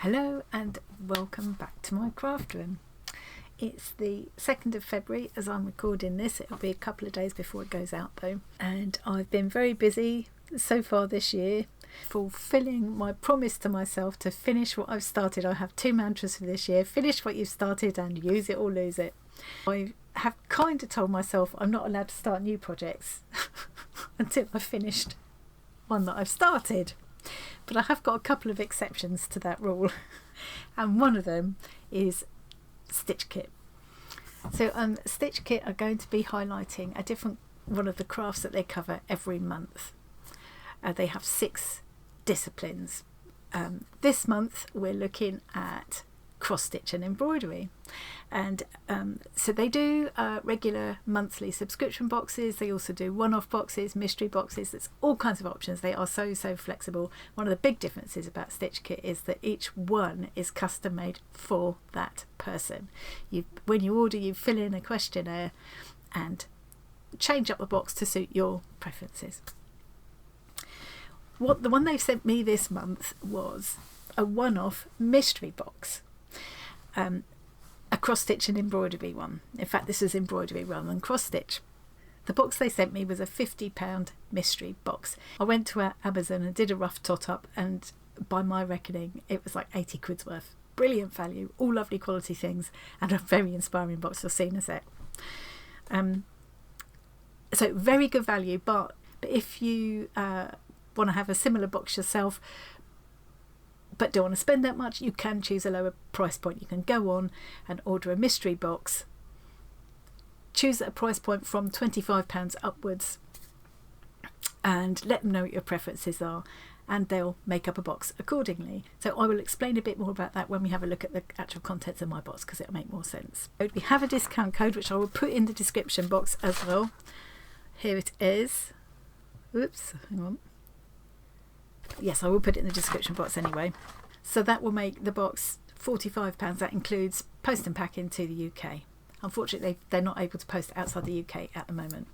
Hello and welcome back to my craft room. It's the 2nd of February as I'm recording this. It'll be a couple of days before it goes out though. And I've been very busy so far this year, fulfilling my promise to myself to finish what I've started. I have 2 mantras for this year: finish what you've started and use it or lose it. I have kind of told myself I'm not allowed to start new projects until I've finished one that I've started. But I have got a couple of exceptions to that rule, and one of them is Stitch Kit. So Stitch Kit are going to be highlighting a different one of the crafts that they cover every month. They have 6 disciplines. This month we're looking at cross stitch and embroidery, and so they do regular monthly subscription boxes. They also do one-off boxes, mystery boxes. There's all kinds of options. They are so flexible. One of the big differences about Stitch Kit is that each one is custom made for that person. When you order, you fill in a questionnaire and change up the box to suit your preferences. The one they've sent me this month was a one-off mystery box. A cross stitch and embroidery one. In fact, this is embroidery rather than cross stitch. The box they sent me was a £50 mystery box. I went to Amazon and did a rough tot up, and by my reckoning it was like 80 quid's worth. Brilliant value, all lovely quality things, and a very inspiring box. You'll see in a sec. So very good value, but if you want to have a similar box yourself but don't want to spend that much, you can choose a lower price point. You can go on and order a mystery box, choose a price point from £25 upwards, and let them know what your preferences are, and they'll make up a box accordingly. So I will explain a bit more about that when we have a look at the actual contents of my box, because it'll make more sense. We have a discount code which I will put in the description box as well. Here it is. Oops, hang on. Yes, I will put it in the description box anyway. So that will make the box £45. That includes post and packing to the UK. Unfortunately, they're not able to post outside the UK at the moment.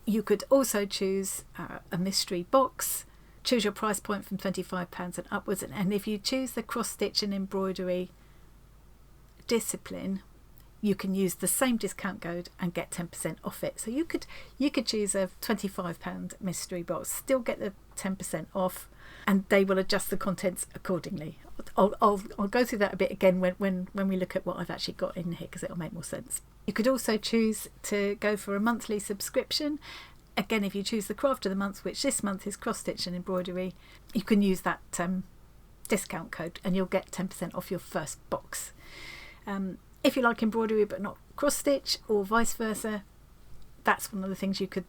You could also choose a mystery box. Choose your price point from £25 and upwards. And if you choose the cross stitch and embroidery discipline, you can use the same discount code and get 10% off it. So you could choose a £25 mystery box, still get the 10% off, and they will adjust the contents accordingly. I'll go through that a bit again when we look at what I've actually got in here, because it'll make more sense. You could also choose to go for a monthly subscription. Again, if you choose the craft of the month, which this month is cross stitch and embroidery, you can use that discount code and you'll get 10% off your first box. If you like embroidery but not cross stitch, or vice versa, that's one of the things you could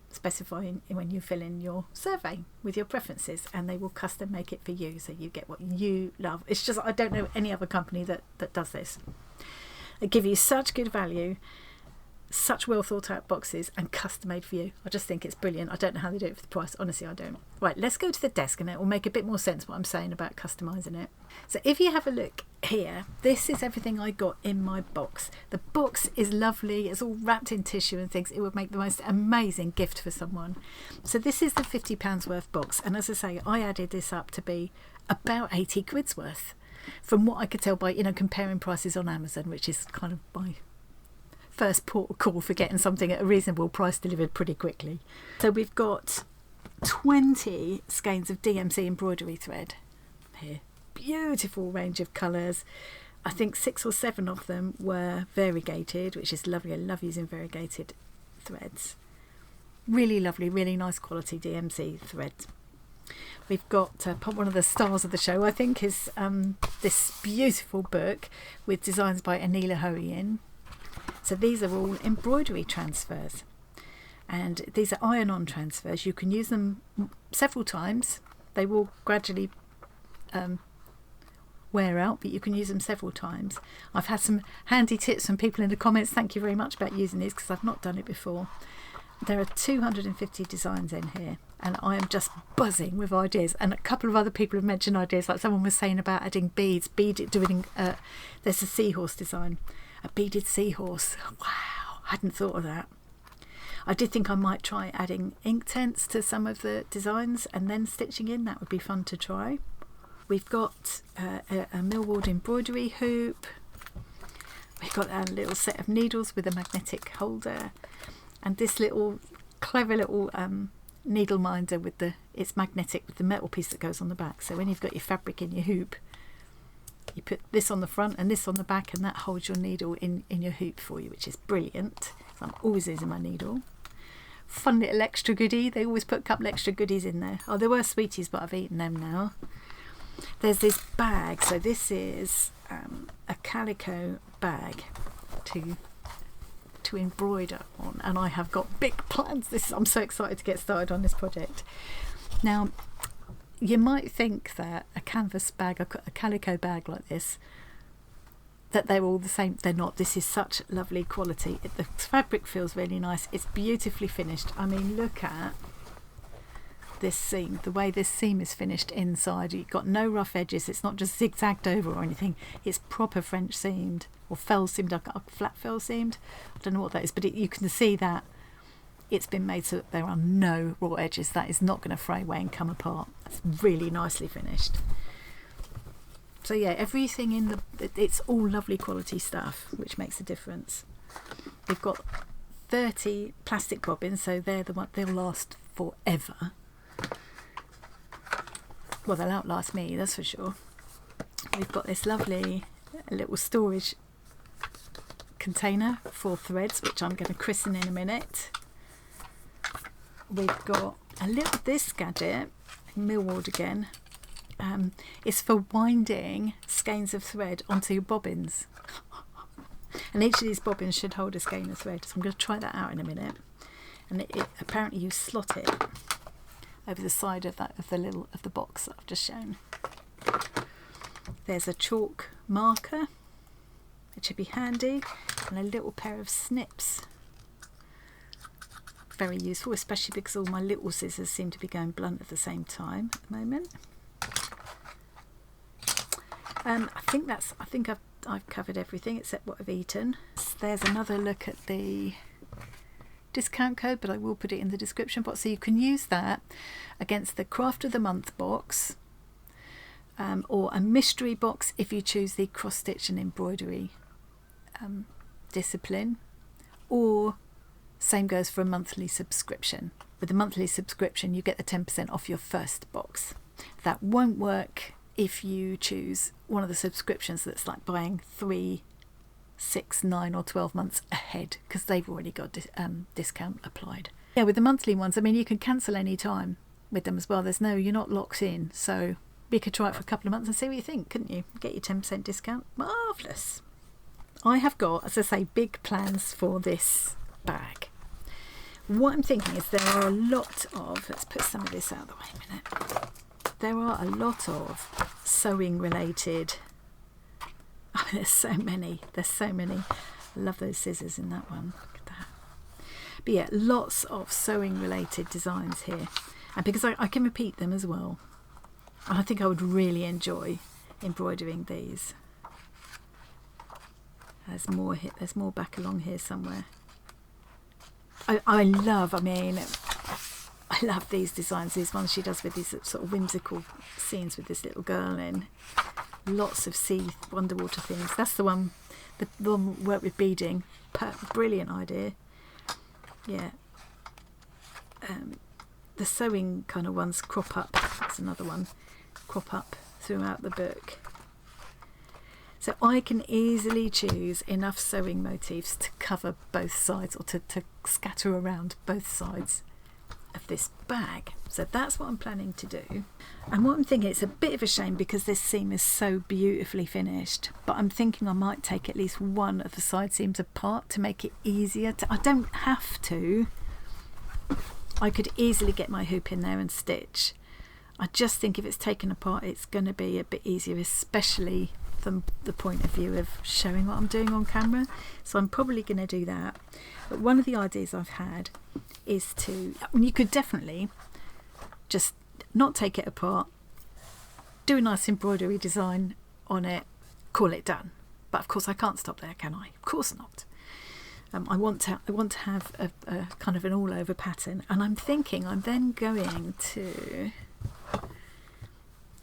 specify when you fill in your survey with your preferences, and they will custom make it for you so you get what you love. It's just, I don't know any other company that does this. They give you such good value, such well thought out boxes, and custom made for you. I just think it's brilliant. I don't know how they do it for the price, honestly I don't. Right, let's go to the desk and it will make a bit more sense what I'm saying about customizing it. So if you have a look here, this is everything I got in my box. The box is lovely, it's all wrapped in tissue and things. It would make the most amazing gift for someone. So this is the £50 worth box, and as I say, I added this up to be about 80 quid's worth, from what I could tell by comparing prices on Amazon, which is kind of my first port of call for getting something at a reasonable price delivered pretty quickly. So we've got 20 skeins of DMC embroidery thread here. Beautiful range of colours. I think 6 or 7 of them were variegated, which is lovely. I love using variegated threads. Really lovely, really nice quality DMC thread. We've got one of the stars of the show, I think, is this beautiful book with designs by Anila Hoey. So these are all embroidery transfers, and these are iron-on transfers. You can use them several times. They will gradually wear out, but you can use them several times. I've had some handy tips from people in the comments. Thank you very much about using these, because I've not done it before. There are 250 designs in here, and I am just buzzing with ideas. And a couple of other people have mentioned ideas, like someone was saying about adding beads, there's a seahorse design, a beaded seahorse. Wow, I hadn't thought of that. I did think I might try adding ink tents to some of the designs and then stitching in. That would be fun to try. we've got a millwall embroidery hoop. We've got a little set of needles with a magnetic holder, and this little clever little needle minder with it's magnetic with the metal piece that goes on the back. So when you've got your fabric in your hoop, you put this on the front and this on the back, and that holds your needle in your hoop for you, which is brilliant. So I'm always using my needle. Fun little extra goodie. They always put a couple extra goodies in there. Oh, there were sweeties, but I've eaten them now. There's this bag. So this is a calico bag to embroider on, and I have got big plans. I'm so excited to get started on this project. Now, you might think that a canvas bag, a calico bag like this, that they're all the same. They're not. This is such lovely quality. The fabric feels really nice. It's beautifully finished. I mean, look at this seam, the way this seam is finished inside. You've got no rough edges. It's not just zigzagged over or anything. It's proper French seamed, or fell seamed, flat fell seamed. I don't know what that is, but you can see that it's been made so that there are no raw edges. That is not going to fray away and come apart. It's really nicely finished. So yeah, everything it's all lovely quality stuff, which makes a difference. We've got 30 plastic bobbins, so they'll last forever. Well, they'll outlast me, that's for sure. We've got this lovely little storage container for threads, which I'm going to christen in a minute. We've got this gadget, millwall again. It's for winding skeins of thread onto your bobbins. And each of these bobbins should hold a skein of thread. So I'm going to try that out in a minute. And apparently you slot it over the side of the box that I've just shown. There's a chalk marker. It should be handy, and a little pair of snips. Very useful, especially because all my little scissors seem to be going blunt at the same time at the moment. I think I've covered everything except what I've eaten. There's another look at the discount code, but I will put it in the description box, so you can use that against the Craft of the Month box, or a mystery box if you choose the cross stitch and embroidery discipline, or same goes for a monthly subscription. With a monthly subscription you get the 10% off your first box. That won't work if you choose one of the subscriptions that's like buying 3, 6, 9 or 12 months ahead, because they've already got discount applied. Yeah, with the monthly ones, I mean, you can cancel any time with them as well. You're not locked in, so you could try it for a couple of months and see what you think, couldn't you? Get your 10% discount. Marvellous. I have got, as I say, big plans for this bag. What I'm thinking is there are a lot of, let's put some of this out of the way a minute. There are a lot of sewing related, oh, there's so many. I love those scissors in that one. Look at that. But yeah, lots of sewing related designs here. And because I can repeat them as well. And I think I would really enjoy embroidering these. There's more back along here somewhere. I love these designs, these ones she does with these sort of whimsical scenes with this little girl in. Lots of sea underwater things. That's the one work with beading. Brilliant idea. Yeah. The sewing kind of ones crop up. That's another one. Crop up throughout the book. So I can easily choose enough sewing motifs to cover both sides, or to scatter around both sides of this bag. So that's what I'm planning to do. And what I'm thinking, it's a bit of a shame because this seam is so beautifully finished, but I'm thinking I might take at least one of the side seams apart to make it easier I don't have to. I could easily get my hoop in there and stitch. I just think if it's taken apart it's going to be a bit easier, especially from the point of view of showing what I'm doing on camera. So I'm probably going to do that. But one of the ideas I've had is you could definitely just not take it apart, do a nice embroidery design on it, call it done. But of course I can't stop there, can I? Of course not. I want to have a kind of an all over pattern, and I'm thinking I'm then going to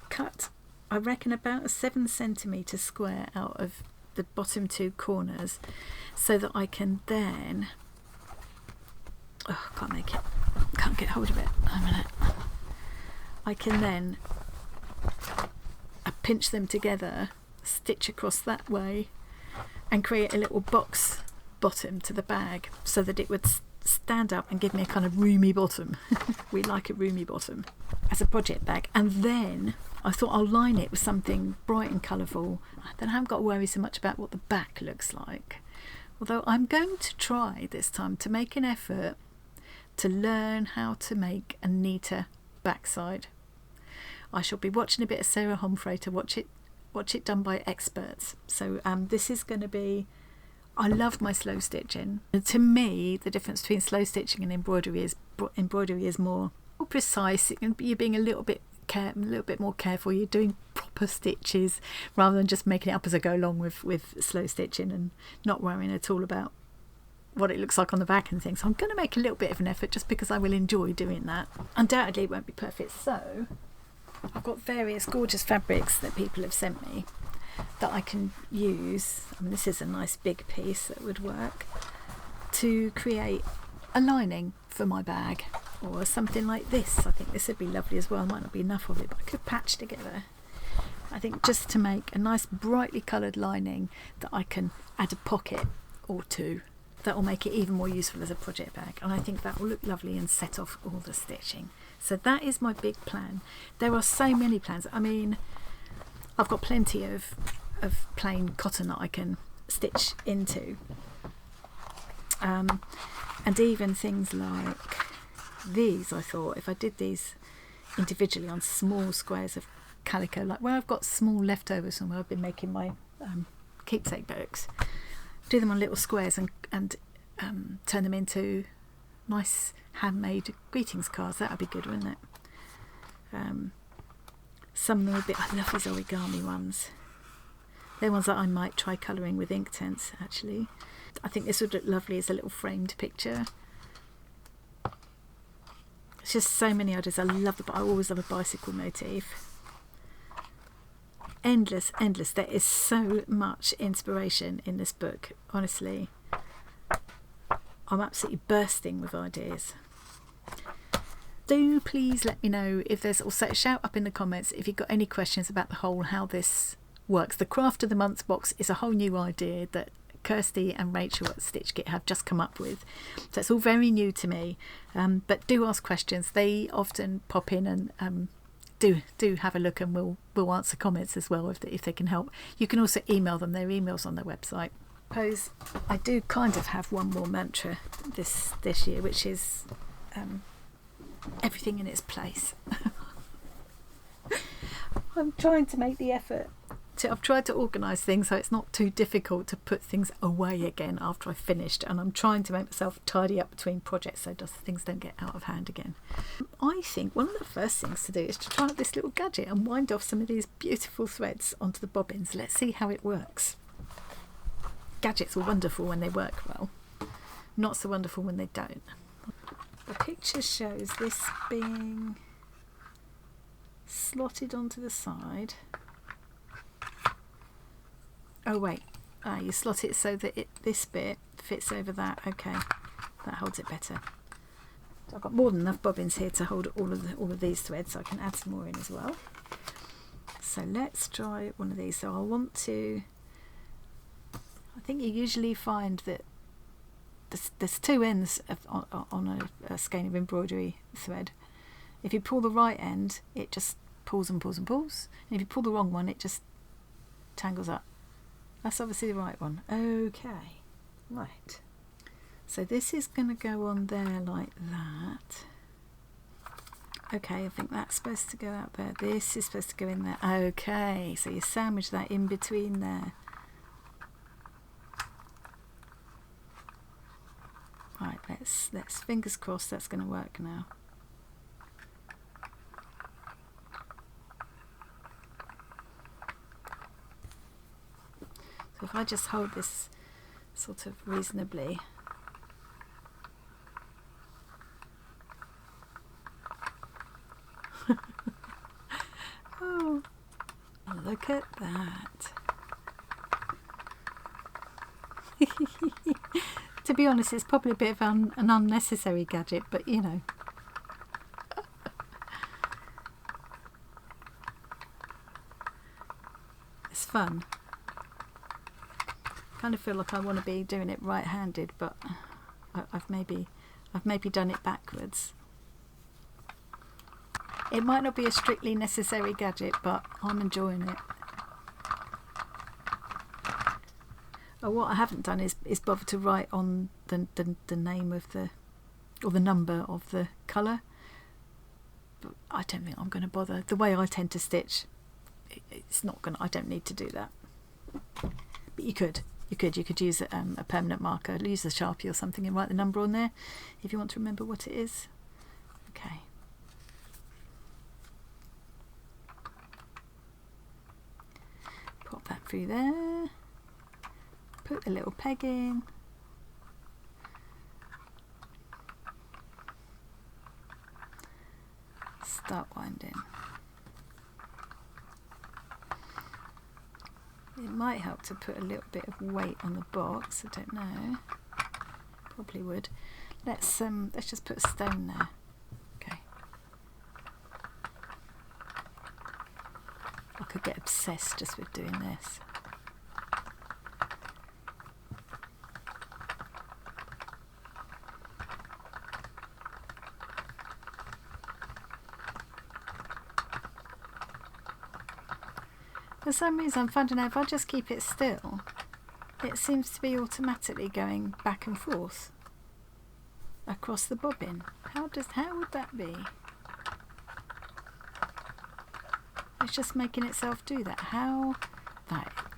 cut I reckon about a 7 centimetre square out of the bottom 2 corners, so that I can then, can't make it, can't get hold of it, a minute. I can then pinch them together, stitch across that way, and create a little box bottom to the bag, so that it would stand up and give me a kind of roomy bottom. We like a roomy bottom as a project bag. And then I thought I'll line it with something bright and colourful. Then I haven't got to worry so much about what the back looks like. Although I'm going to try this time to make an effort to learn how to make a neater backside. I shall be watching a bit of Sarah Homfray to watch it done by experts. So this is going to be, I love my slow stitching. And to me, the difference between slow stitching and embroidery is more precise. You're being a little bit more careful. You're doing proper stitches rather than just making it up as I go along with slow stitching and not worrying at all about what it looks like on the back and things. So I'm going to make a little bit of an effort just because I will enjoy doing that. Undoubtedly it won't be perfect. So I've got various gorgeous fabrics that people have sent me that I can use. I mean, this is a nice big piece that would work to create a lining for my bag, or something like this. I think this would be lovely as well. Might not be enough of it, but I could patch together. I think just to make a nice brightly coloured lining that I can add a pocket or two, that will make it even more useful as a project bag, and I think that will look lovely and set off all the stitching. So that is my big plan. There are so many plans. I mean, I've got plenty of plain cotton that I can stitch into, and even things like these. I thought if I did these individually on small squares of calico, like where I've got small leftovers from where I've been making my keepsake books, do them on little squares and turn them into nice handmade greetings cards. That would be good, wouldn't it? Some of them are a bit, I love these origami ones. They're ones that I might try colouring with Inktense actually. I think this would look lovely as a little framed picture. It's just so many ideas. I always love a bicycle motif. Endless. There is so much inspiration in this book, honestly. I'm absolutely bursting with ideas. Do please let me know if there's, also shout up in the comments if you've got any questions about the whole how this works. The Craft of the Month box is a whole new idea that Kirsty and Rachel at Stitch Kit have just come up with, so it's all very new to me, but do ask questions. They often pop in and do have a look, and we'll answer comments as well if they can help. You can also email them. Their emails on their website. Suppose I do kind of have one more mantra this year, which is everything in its place. I'm trying to make the effort. I've tried to organise things so it's not too difficult to put things away again after I've finished, and I'm trying to make myself tidy up between projects so things don't get out of hand again. I think one of the first things to do is to try out this little gadget and wind off some of these beautiful threads onto the bobbins. Let's see how it works. Gadgets are wonderful when they work well, not so wonderful when they don't. The picture shows this being slotted onto the side. Oh wait, you slot it so that this bit fits over that. Okay, that holds it better. So I've got more than enough bobbins here to hold all of these threads, so I can add some more in as well. So let's try one of these. So I'll want to, I think you usually find that there's two ends on a skein of embroidery thread. If you pull the right end, it just pulls and pulls and pulls, and if you pull the wrong one, it just tangles up. That's obviously the right one. Okay, right. So this is going to go on there like that. Okay, I think that's supposed to go out there. This is supposed to go in there. Okay, so you sandwich that in between there. Right, let's fingers crossed that's going to work now. So if I just hold this sort of reasonably. Oh, look at that. To be honest, it's probably a bit of an unnecessary gadget, but you know. It's fun. Kind of feel like I want to be doing it right-handed, but I've maybe done it backwards. It might not be a strictly necessary gadget, but I'm enjoying it. Oh, what I haven't done is bother to write on the name of or the number of the colour. But I don't think I'm going to bother. The way I tend to stitch, it's not going. I don't need to do that. But you could use a permanent marker, use a Sharpie or something, and write the number on there if you want to remember what it is. Okay. Pop that through there. Put the little peg in. Start winding. It might help to put a little bit of weight on the box. I don't know. Probably would. Let's just put a stone there. Okay. I could get obsessed just with doing this. For some reason I'm finding out if I just keep it still, it seems to be automatically going back and forth across the bobbin. How would that be? It's just making itself do that.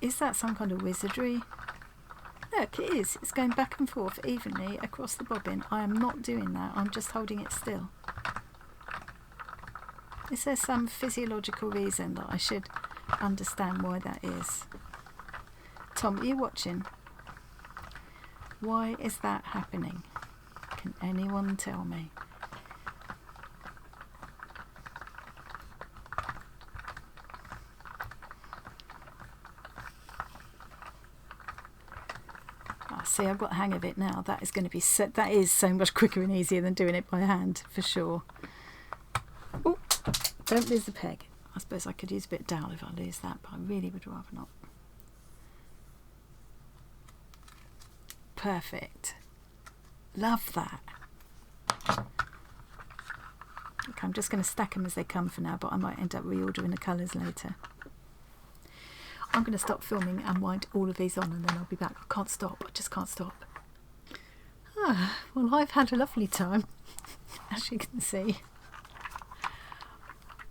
Is that some kind of wizardry? Look, it is. It's going back and forth evenly across the bobbin. I am not doing that. I'm just holding it still. Is there some physiological reason that I should understand why that is? Tom, are you watching? Why is that happening? Can anyone tell me? See, I've got the hang of it now. That is going to be that is so much quicker and easier than doing it by hand, for sure. Oh, don't lose the peg. I suppose I could use a bit of dowel if I lose that, but I really would rather not. Perfect. Love that. Okay, I'm just going to stack them as they come for now, but I might end up reordering the colours later. I'm going to stop filming and wind all of these on, and then I'll be back. I can't stop. I just can't stop. Well, I've had a lovely time, as you can see.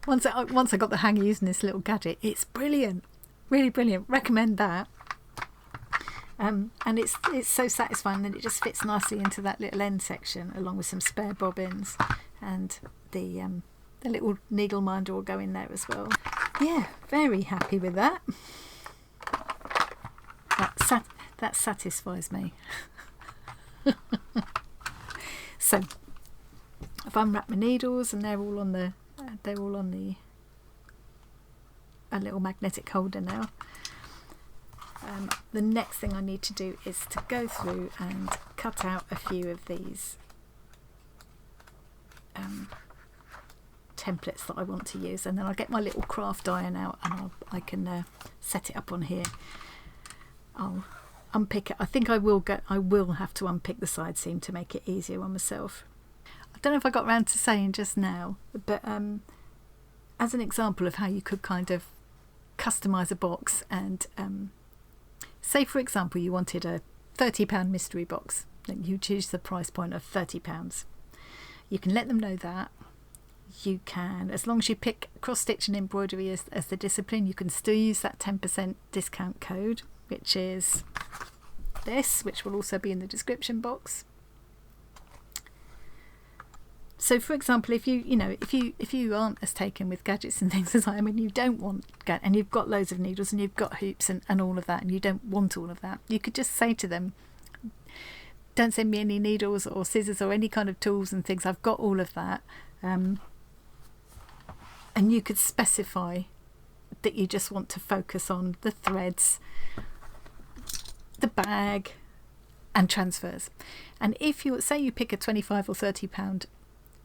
Once I got the hang of using this little gadget, it's brilliant. Really brilliant. Recommend that. And it's so satisfying that it just fits nicely into that little end section, along with some spare bobbins, and the little needle minder will go in there as well. Yeah, very happy with that. That satisfies me. So I've unwrapped my needles, and they're all on a little magnetic holder now. The next thing I need to do is to go through and cut out a few of these templates that I want to use, and then I'll get my little craft iron out, and I can set it up on here. I'll unpick it. I think I will have to unpick the side seam to make it easier on myself. I don't know if I got round to saying just now, but as an example of how you could kind of customise a box, and say for example you wanted a £30 mystery box, then you choose the price point of £30. You can let them know that. You can, as long as you pick cross stitch and embroidery as the discipline, you can still use that 10% discount code, which is this, which will also be in the description box. So for example, if you aren't as taken with gadgets and things as I am, and you don't want and you've got loads of needles and you've got hoops and all of that, and you don't want all of that, you could just say to them, don't send me any needles or scissors or any kind of tools and things, I've got all of that. And you could specify that you just want to focus on the threads, the bag and transfers. And if you say you pick a 25 or 30 pound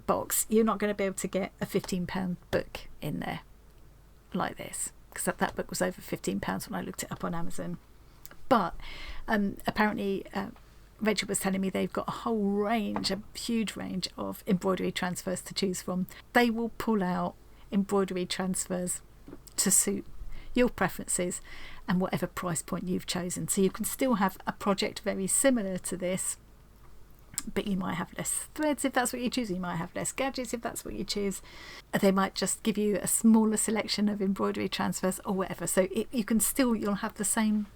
box, you're not going to be able to get a 15 pound book in there like this, because that book was over 15 pounds when I looked it up on Amazon. But apparently Rachel was telling me they've got a whole range, a huge range of embroidery transfers to choose from. They will pull out embroidery transfers to suit your preferences and whatever price point you've chosen. So you can still have a project very similar to this, but you might have less threads if that's what you choose. You might have less gadgets if that's what you choose. They might just give you a smaller selection of embroidery transfers or whatever. So you'll have the same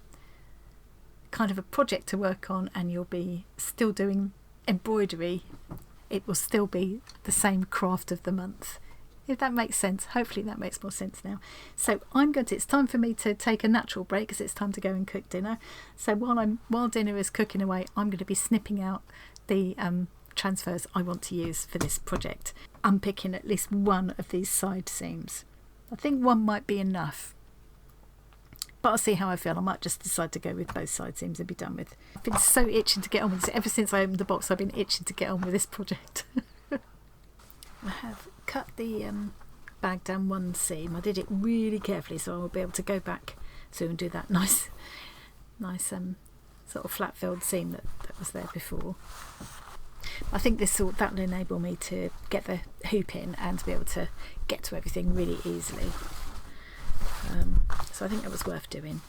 kind of a project to work on, and you'll be still doing embroidery. It will still be the same craft of the month, if that makes sense. Hopefully that makes more sense now. So it's time for me to take a natural break, because it's time to go and cook dinner. So while dinner is cooking away, I'm going to be snipping out the transfers I want to use for this project. I'm picking at least one of these side seams. I think one might be enough, but I'll see how I feel. I might just decide to go with both side seams and be done with. I've been so itching to get on with this. Ever since I opened the box, I've been itching to get on with this project. I have cut the bag down one seam. I did it really carefully, so I will be able to go back soon and do that nice sort of flat filled seam that was there before. I think that will enable me to get the hoop in and to be able to get to everything really easily. So I think that was worth doing.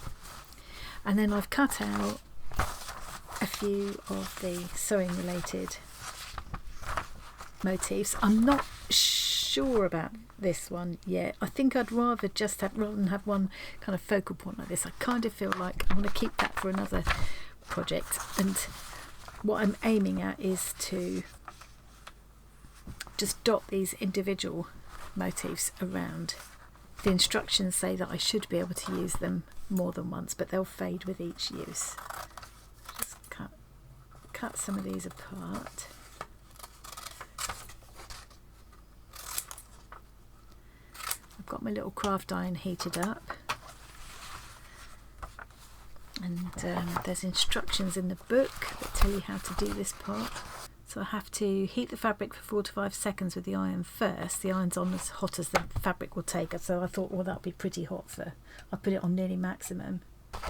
And then I've cut out a few of the sewing related motifs. I'm not sure about this one yet. I think I'd rather than have one kind of focal point like this. I kind of feel like I want to keep that for another project, and what I'm aiming at is to just dot these individual motifs around. The instructions say that I should be able to use them more than once, but they'll fade with each use. Just cut some of these apart. I've got my little craft iron heated up, and there's instructions in the book that tell you how to do this part. So I have to heat the fabric for 4 to 5 seconds with the iron first. The iron's on as hot as the fabric will take, so I thought, well, that'll be pretty hot I put it on nearly maximum.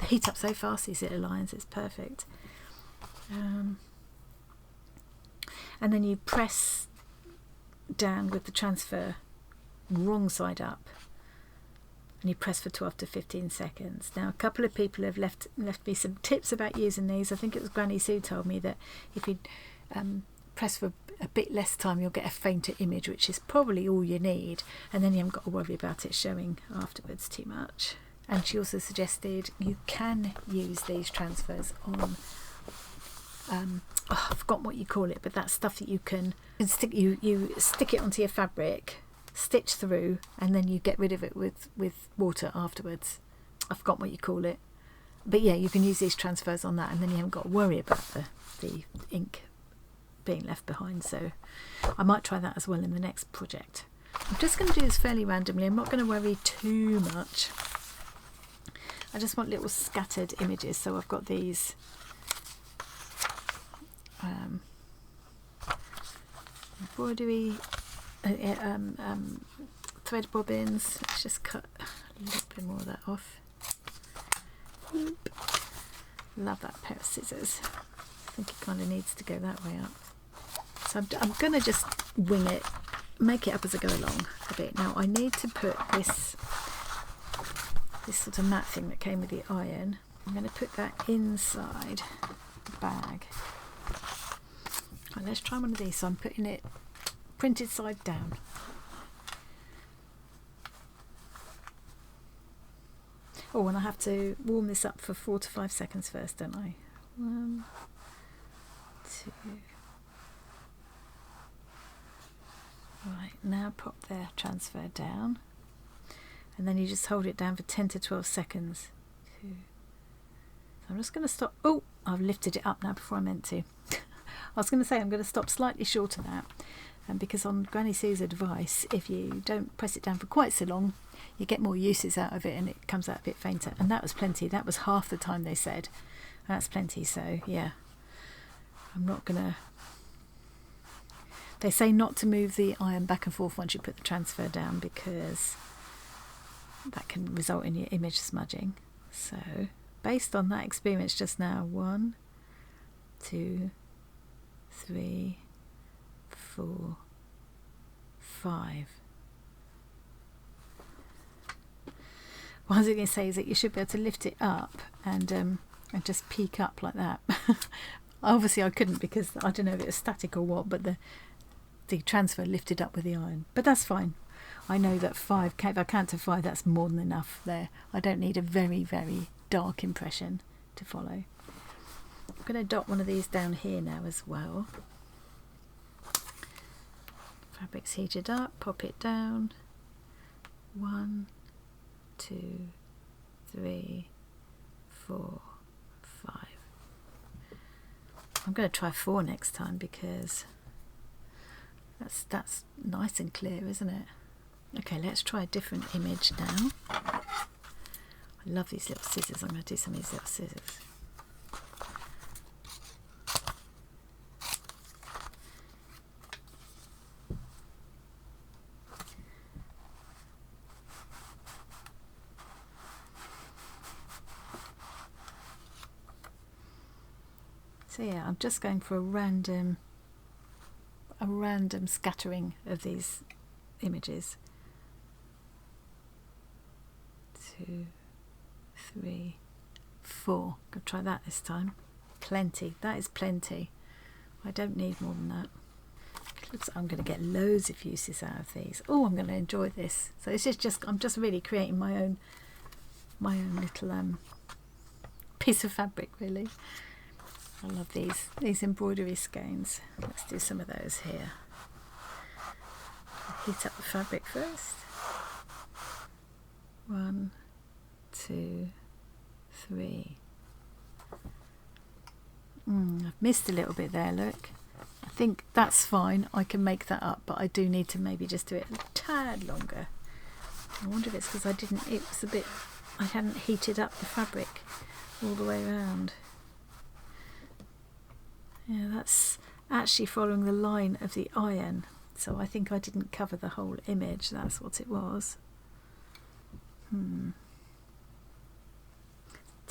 They heat up so fast, these little irons, it's perfect. And then you press down with the transfer wrong side up, and you press for 12 to 15 seconds. Now, a couple of people have left me some tips about using these. I think it was Granny Sue told me that if you press for a bit less time, you'll get a fainter image, which is probably all you need, and then you haven't got to worry about it showing afterwards too much. And she also suggested you can use these transfers on I've forgotten what you call it, but that stuff that you stick it onto your fabric, stitch through, and then you get rid of it with water afterwards. I've forgotten what you call it, but yeah, you can use these transfers on that, and then you haven't got to worry about the ink being left behind. So I might try that as well in the next project. I'm just going to do this fairly randomly. I'm not going to worry too much. I just want little scattered images. So I've got these embroidery thread bobbins. Let's just cut a little bit more of that off. Oop. Love that pair of scissors. I think it kind of needs to go that way up. So I'm going to just wing it, make it up as I go along a bit. Now I need to put this sort of mat thing that came with the iron. I'm going to put that inside the bag. Right, let's try one of these. So I'm putting it printed side down. Oh, and I have to warm this up for 4 to 5 seconds first, don't I? 1, 2. Right, now pop the transfer down, and then you just hold it down for 10 to 12 seconds. 2. So I'm just going to stop. Oh, I've lifted it up now before I meant to. I was going to say I'm going to stop slightly short of that, And because on Granny Sue's advice, if you don't press it down for quite so long, you get more uses out of it and it comes out a bit fainter. And that was plenty. That was half the time they said. That's plenty. So yeah, I'm not gonna. They say not to move the iron back and forth once you put the transfer down, because that can result in your image smudging. So based on that experience just now, 1, 2, 3, 4, 5. What I was going to say is that you should be able to lift it up and just peek up like that. Obviously I couldn't, because I don't know if it was static or what, but the transfer lifted up with the iron. But that's fine. I know that 5, if I count to 5, that's more than enough there. I don't need a very, very dark impression to follow. I'm going to dot one of these down here now as well. Fabric's heated up, pop it down. 1, 2, 3, 4, 5. I'm going to try 4 next time, because that's nice and clear, isn't it? Okay, let's try a different image now. I love these little scissors. I'm going to do some of these little scissors. So yeah, I'm just going for a random scattering of these images. 2, 3, 4. Gonna try that this time. Plenty. That is plenty. I don't need more than that. Looks like I'm going to get loads of uses out of these. Oh, I'm going to enjoy this. So it's just I'm just really creating my own little piece of fabric, really. I love these embroidery skeins. Let's do some of those here. Heat up the fabric first. 1, 2, 3. I've missed a little bit there, look. I think that's fine. I can make that up, but I do need to maybe just do it a tad longer. I wonder if it's because I hadn't heated up the fabric all the way around. Yeah, that's actually following the line of the iron, so I think I didn't cover the whole image. That's what it was. It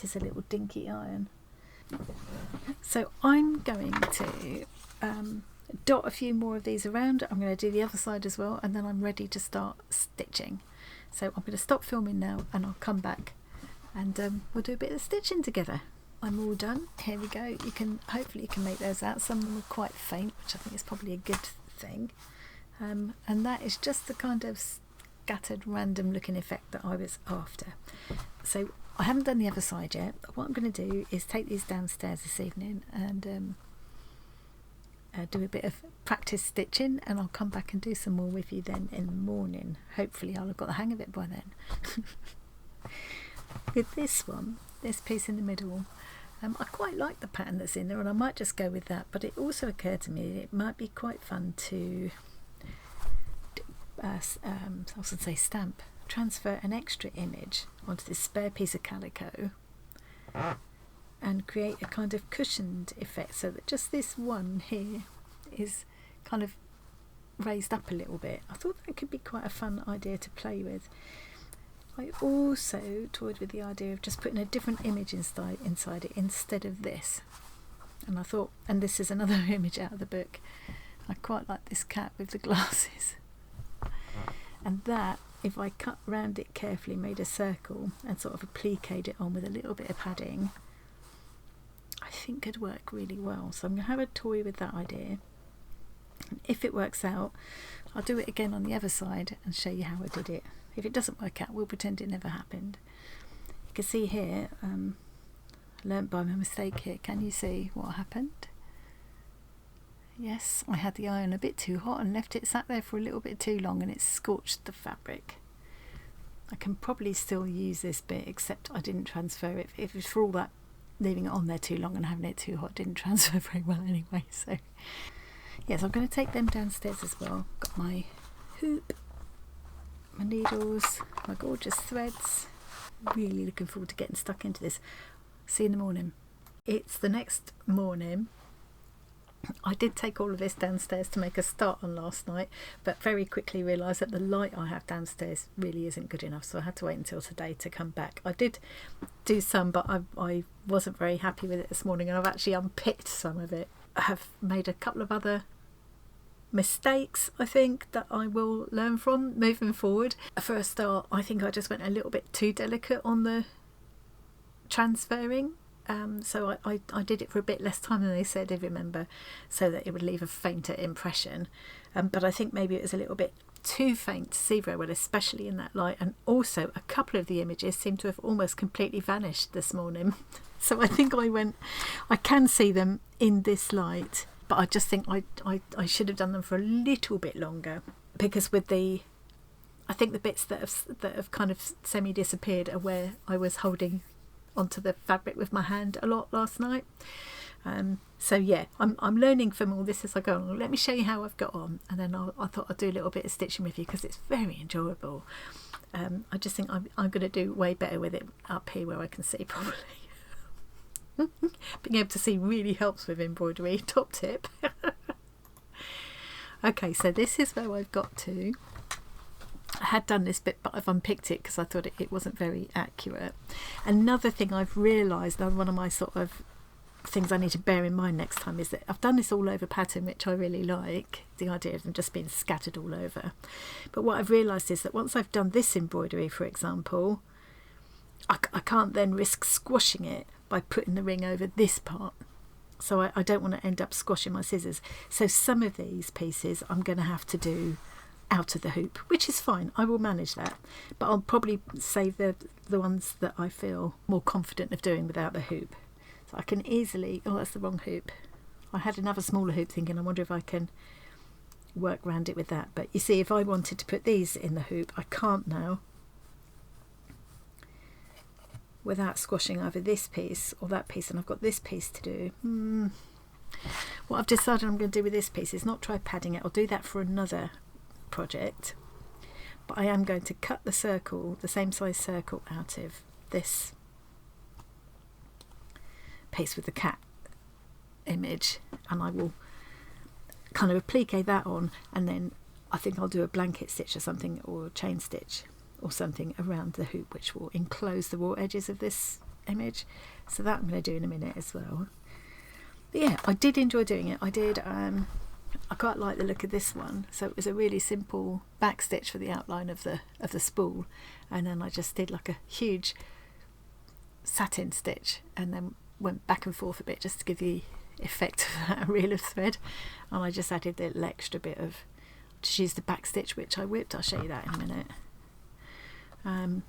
is a little dinky iron. So I'm going to dot a few more of these around. I'm going to do the other side as well, and then I'm ready to start stitching. So I'm going to stop filming now, and I'll come back and we'll do a bit of stitching together. I'm all done. Here we go. Hopefully you can make those out. Some of them are quite faint, which I think is probably a good thing. And that is just the kind of scattered random looking effect that I was after. So I haven't done the other side yet. What I'm going to do is take these downstairs this evening and do a bit of practice stitching, and I'll come back and do some more with you then in the morning. Hopefully I'll have got the hang of it by then. With this one, this piece in the middle, I quite like the pattern that's in there, and I might just go with that, but it also occurred to me that it might be quite fun to transfer an extra image onto this spare piece of calico and create a kind of cushioned effect, so that just this one here is kind of raised up a little bit. I thought that could be quite a fun idea to play with. I also toyed with the idea of just putting a different image inside it instead of this. And I thought, and this is another image out of the book, I quite like this cat with the glasses. And that, if I cut round it carefully, made a circle and sort of appliqued it on with a little bit of padding, I think could work really well. So I'm going to have a toy with that idea. And if it works out, I'll do it again on the other side and show you how I did it. If it doesn't work out, we'll pretend it never happened. You can see here, I learnt by my mistake here. Can you see what happened? Yes, I had the iron a bit too hot and left it sat there for a little bit too long, and it scorched the fabric. I can probably still use this bit, except I didn't transfer it. If it's for all that leaving it on there too long and having it too hot, it didn't transfer very well anyway. So Yes, I'm going to take them downstairs as well. Got my hoop, my needles, my gorgeous threads. Really looking forward to getting stuck into this. See you in the morning. It's the next morning. I did take all of this downstairs to make a start on last night, but very quickly realised that the light I have downstairs really isn't good enough, so I had to wait until today to come back. I did do some, but I wasn't very happy with it this morning, and I've actually unpicked some of it. I have made a couple of other mistakes, I think, that I will learn from moving forward. For a start, I think I just went a little bit too delicate on the transferring. So I did it for a bit less time than they said, if you remember, so that it would leave a fainter impression. But I think maybe it was a little bit too faint to see very well, especially in that light. And also a couple of the images seem to have almost completely vanished this morning. So I think I can see them in this light, but I just think I should have done them for a little bit longer, because with I think the bits that have kind of semi-disappeared are where I was holding onto the fabric with my hand a lot last night. So yeah, I'm learning from all this as I go along. Let me show you how I've got on, and then I thought I'd do a little bit of stitching with you because it's very enjoyable. I just think I'm going to do way better with it up here where I can see properly. Being able to see really helps with embroidery, top tip. Okay, so this is where I've got to. I had done this bit, but I've unpicked it because I thought it wasn't very accurate. Another thing I've realised, one of my sort of things I need to bear in mind next time, is that I've done this all over pattern, which I really like, the idea of them just being scattered all over. But what I've realised is that once I've done this embroidery, for example, I can't then risk squashing it by putting the ring over this part. So I don't want to end up squashing my scissors. So some of these pieces I'm going to have to do out of the hoop, which is fine. I will manage that, but I'll probably save the ones that I feel more confident of doing without the hoop. So I can easily, oh, that's the wrong hoop. I had another smaller hoop thinking, I wonder if I can work around it with that. But you see, if I wanted to put these in the hoop, I can't now without squashing either this piece or that piece, and I've got this piece to do. What I've decided I'm going to do with this piece is not try padding it. I'll do that for another project, but I am going to cut the circle, the same size circle, out of this piece with the cat image, and I will kind of applique that on, and then I think I'll do a blanket stitch or something, or a chain stitch or something around the hoop, which will enclose the raw edges of this image. So that I'm going to do in a minute as well. But yeah, I did enjoy doing it. I quite like the look of this one. So it was a really simple back stitch for the outline of the spool, and then I just did like a huge satin stitch and then went back and forth a bit just to give the effect of that reel of thread. And I just added a little extra bit of, just used the back stitch which I whipped. I'll show you that in a minute.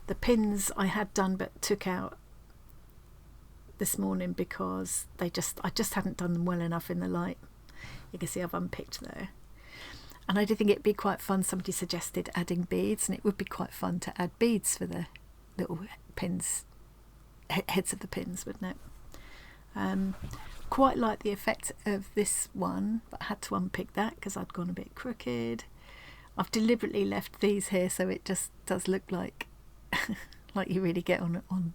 The pins I had done but took out this morning because I just hadn't done them well enough in the light. You can see I've unpicked there, and I did think it'd be quite fun. Somebody suggested adding beads, and it would be quite fun to add beads for the little pins, heads of the pins, wouldn't it? Quite like the effect of this one, but I had to unpick that because I'd gone a bit crooked. I've deliberately left these here so it just does look like like you really get on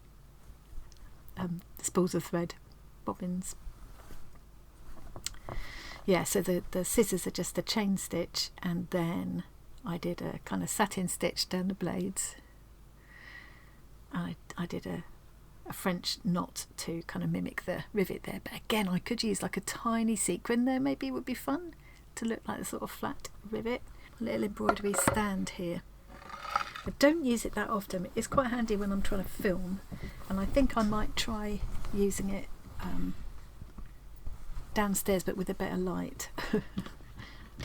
spools of thread, bobbins. Yeah, so the scissors are just a chain stitch, and then I did a kind of satin stitch down the blades. I did a French knot to kind of mimic the rivet there, but again I could use like a tiny sequin there, maybe it would be fun to look like a sort of flat rivet. A little embroidery stand here. I don't use it that often. It's quite handy when I'm trying to film, and I think I might try using it downstairs but with a better light.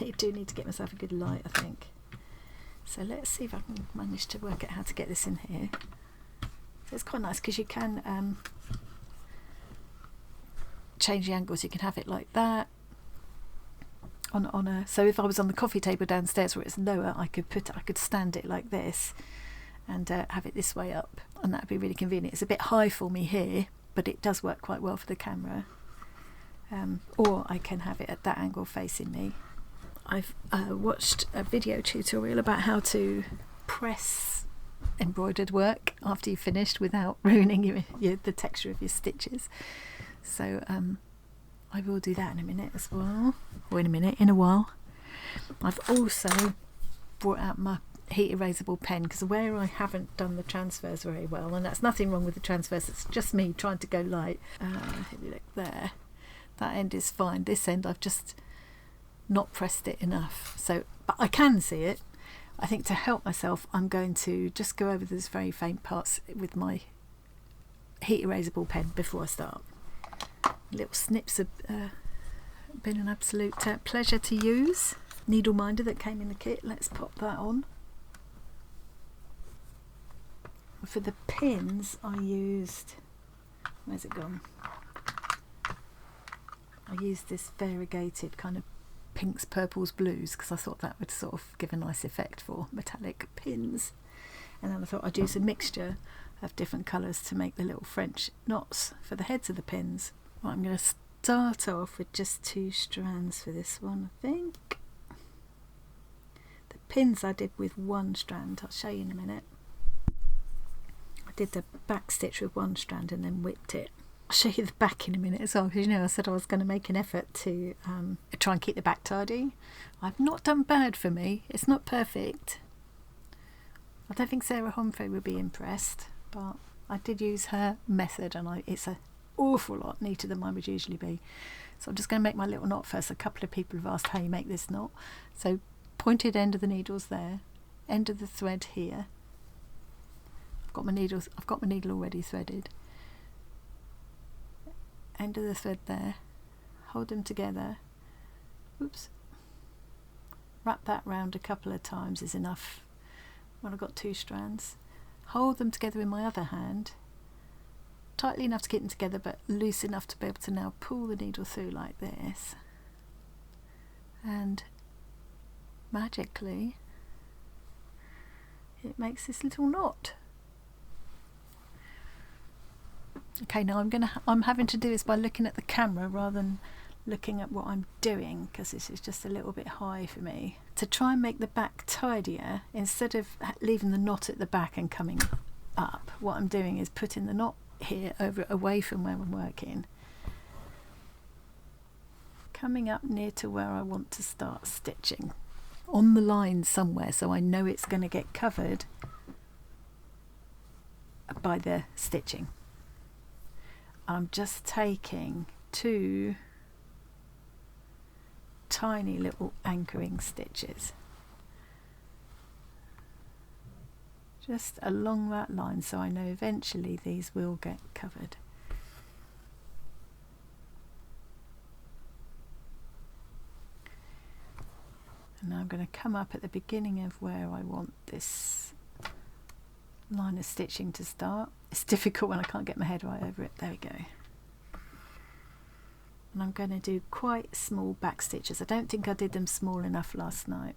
I do need to get myself a good light, I think. So let's see if I can manage to work out how to get this in here. So it's quite nice because you can change the angles. You can have it like that on a, so if I was on the coffee table downstairs where it's lower, I could stand it like this and have it this way up, and that would be really convenient. It's a bit high for me here, but it does work quite well for the camera. Or I can have it at that angle facing me. I've watched a video tutorial about how to press embroidered work after you've finished without ruining the texture of your stitches. So I will do that in a minute as well, or in a while. I've also brought out my heat erasable pen, because where I haven't done the transfers very well, and that's nothing wrong with the transfers, it's just me trying to go light. Look there, that end is fine. This end I've just not pressed it enough, so but I can see it. I think to help myself, I'm going to just go over those very faint parts with my heat erasable pen before I start. Little snips have been an absolute pleasure to use. Needle minder that came in the kit, let's pop that on. For the pins I used, where's it gone? I used this variegated kind of pinks, purples, blues, because I thought that would sort of give a nice effect for metallic pins. And then I thought I'd use a mixture of different colours to make the little French knots for the heads of the pins. Right, I'm going to start off with just 2 strands for this one, I think. The pins I did with 1 strand, I'll show you in a minute. I did the back stitch with 1 strand and then whipped it. I'll show you the back in a minute as well, because I said I was going to make an effort to try and keep the back tidy. I've not done bad for me, it's not perfect. I don't think Sarah Humphrey would be impressed, but I did use her method, and it's an awful lot neater than mine would usually be. So I'm just going to make my little knot first. A couple of people have asked how you make this knot. So pointed end of the needles there, end of the thread here. I've got my needle already threaded. End of the thread there. Hold them together. Oops. Wrap that round a couple of times is enough when I've got 2 strands. Hold them together in my other hand, tightly enough to keep them together, but loose enough to be able to now pull the needle through like this. And magically, it makes this little knot. Okay, now I'm having to do this by looking at the camera rather than looking at what I'm doing, because this is just a little bit high for me. To try and make the back tidier, instead of leaving the knot at the back and coming up, what I'm doing is putting the knot here away from where I'm working, coming up near to where I want to start stitching, on the line somewhere, so I know it's going to get covered by the stitching. I'm just taking 2 tiny little anchoring stitches just along that line, so I know eventually these will get covered. And now I'm going to come up at the beginning of where I want this line of stitching to start. It's difficult when I can't get my head right over it. There we go. And I'm going to do quite small back stitches. I don't think I did them small enough last night.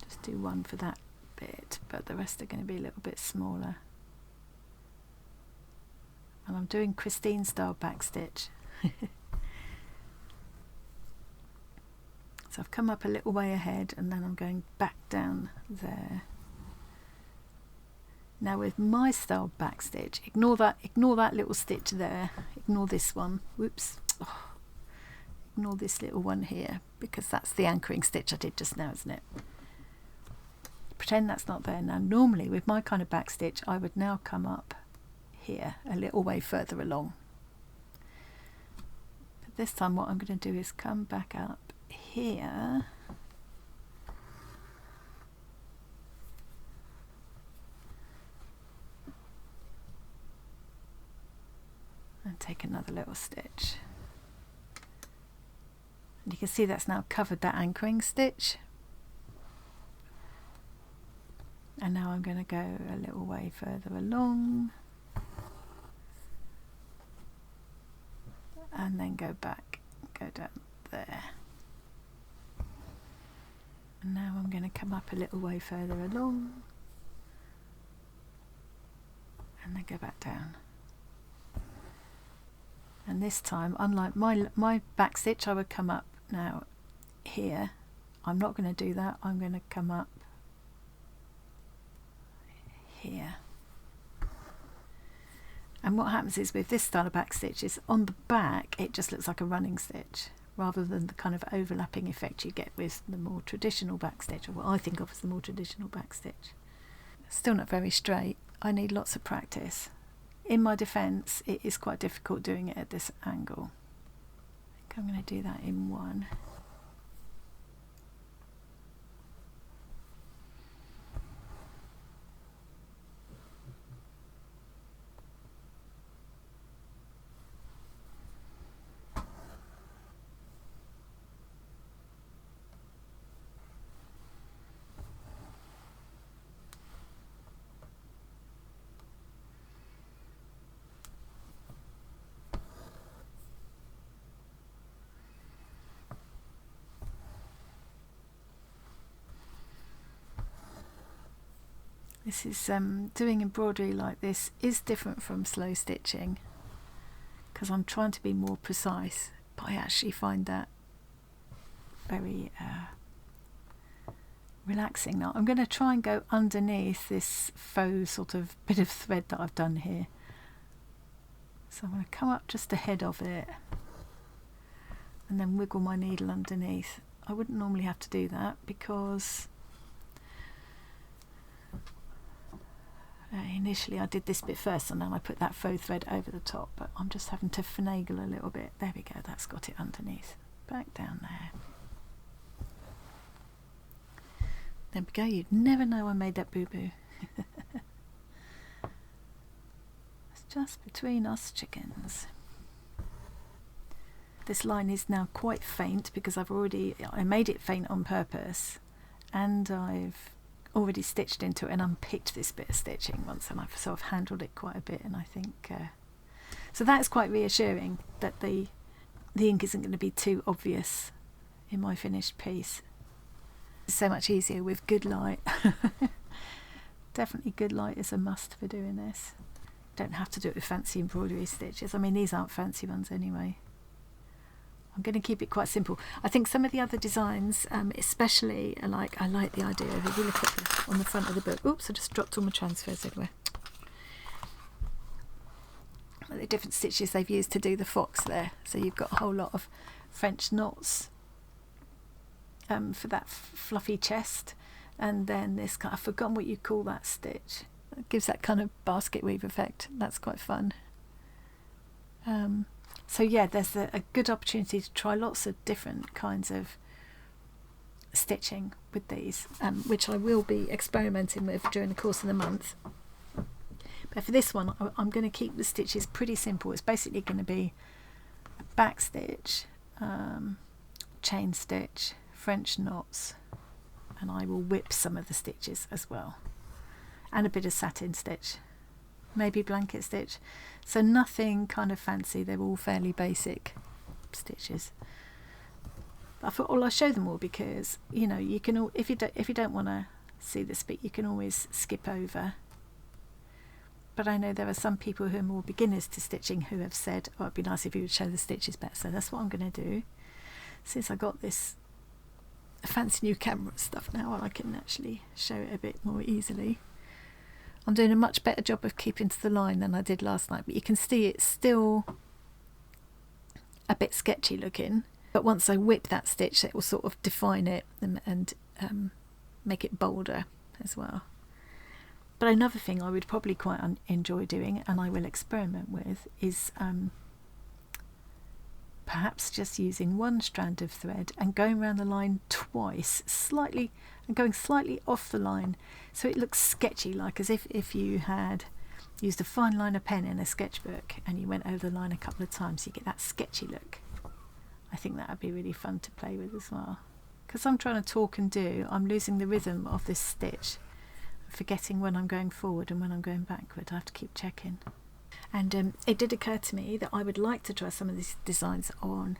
Just do 1 for that bit, but the rest are going to be a little bit smaller. And I'm doing Christine style back stitch. So I've come up a little way ahead, and then I'm going back down there. Now with my style back stitch, ignore that little stitch there, ignore this one, whoops, ignore this little one here, because that's the anchoring stitch I did just now, isn't it? Pretend that's not there. Now normally with my kind of back stitch I would now come up here a little way further along, but this time what I'm going to do is come back up here and take another little stitch, and you can see that's now covered that anchoring stitch. And now I'm going to go a little way further along and then go back, go down there. And now I'm going to come up a little way further along and then go back down. And this time, unlike my back stitch, I would come up now here. I'm not going to do that. I'm going to come up here. And what happens is with this style of back stitch is on the back it just looks like a running stitch rather than the kind of overlapping effect you get with the more traditional back stitch, or what I think of as the more traditional back stitch. Still not very straight. I need lots of practice. In my defence, it is quite difficult doing it at this angle. I think I'm going to do that in one. This is doing embroidery like this is different from slow stitching because I'm trying to be more precise, but I actually find that very relaxing. Now I'm going to try and go underneath this faux sort of bit of thread that I've done here. So I'm going to come up just ahead of it and then wiggle my needle underneath. I wouldn't normally have to do that because initially I did this bit first and then I put that faux thread over the top, but I'm just having to finagle a little bit. There we go, that's got it underneath. Back down there. There we go, you'd never know I made that boo-boo. It's just between us chickens. This line is now quite faint because I made it faint on purpose, and I've already stitched into it and unpicked this bit of stitching once, and I've sort of handled it quite a bit, and I think so that's quite reassuring that the ink isn't going to be too obvious in my finished piece. It's so much easier with good light. Definitely good light is a must for doing this. Don't have to do it with fancy embroidery stitches. I mean, these aren't fancy ones anyway. I'm going to keep it quite simple. I think some of the other designs, especially, I like the idea of, if you look at on the front of the book, oops, I just dropped all my transfers everywhere. The different stitches they've used to do the fox there. So you've got a whole lot of French knots for that fluffy chest, and then this kind, I've forgotten what you call that stitch. It gives that kind of basket weave effect. That's quite fun. So yeah, there's a good opportunity to try lots of different kinds of stitching with these, which I will be experimenting with during the course of the month. But for this one, I'm going to keep the stitches pretty simple. It's basically going to be a back stitch, chain stitch, French knots, and I will whip some of the stitches as well, and a bit of satin stitch, maybe blanket stitch. So nothing kind of fancy, they're all fairly basic stitches. But I thought, well, I'll show them all because, you know, you can, if you don't want to see this bit, you can always skip over. But I know there are some people who are more beginners to stitching who have said, oh, it'd be nice if you would show the stitches better. So that's what I'm going to do. Since I got this fancy new camera stuff now, I can actually show it a bit more easily. I'm doing a much better job of keeping to the line than I did last night, but you can see it's still a bit sketchy looking, but once I whip that stitch it will sort of define it and make it bolder as well. But another thing I would probably quite enjoy doing, and I will experiment with, is perhaps just using one strand of thread and going around the line twice, slightly, and going slightly off the line, so it looks sketchy, like as if you had used a fine liner pen in a sketchbook and you went over the line a couple of times, you get that sketchy look. I think that would be really fun to play with as well. Because I'm trying to talk and do, I'm losing the rhythm of this stitch, forgetting when I'm going forward and when I'm going backward. I have to keep checking. And it did occur to me that I would like to try some of these designs on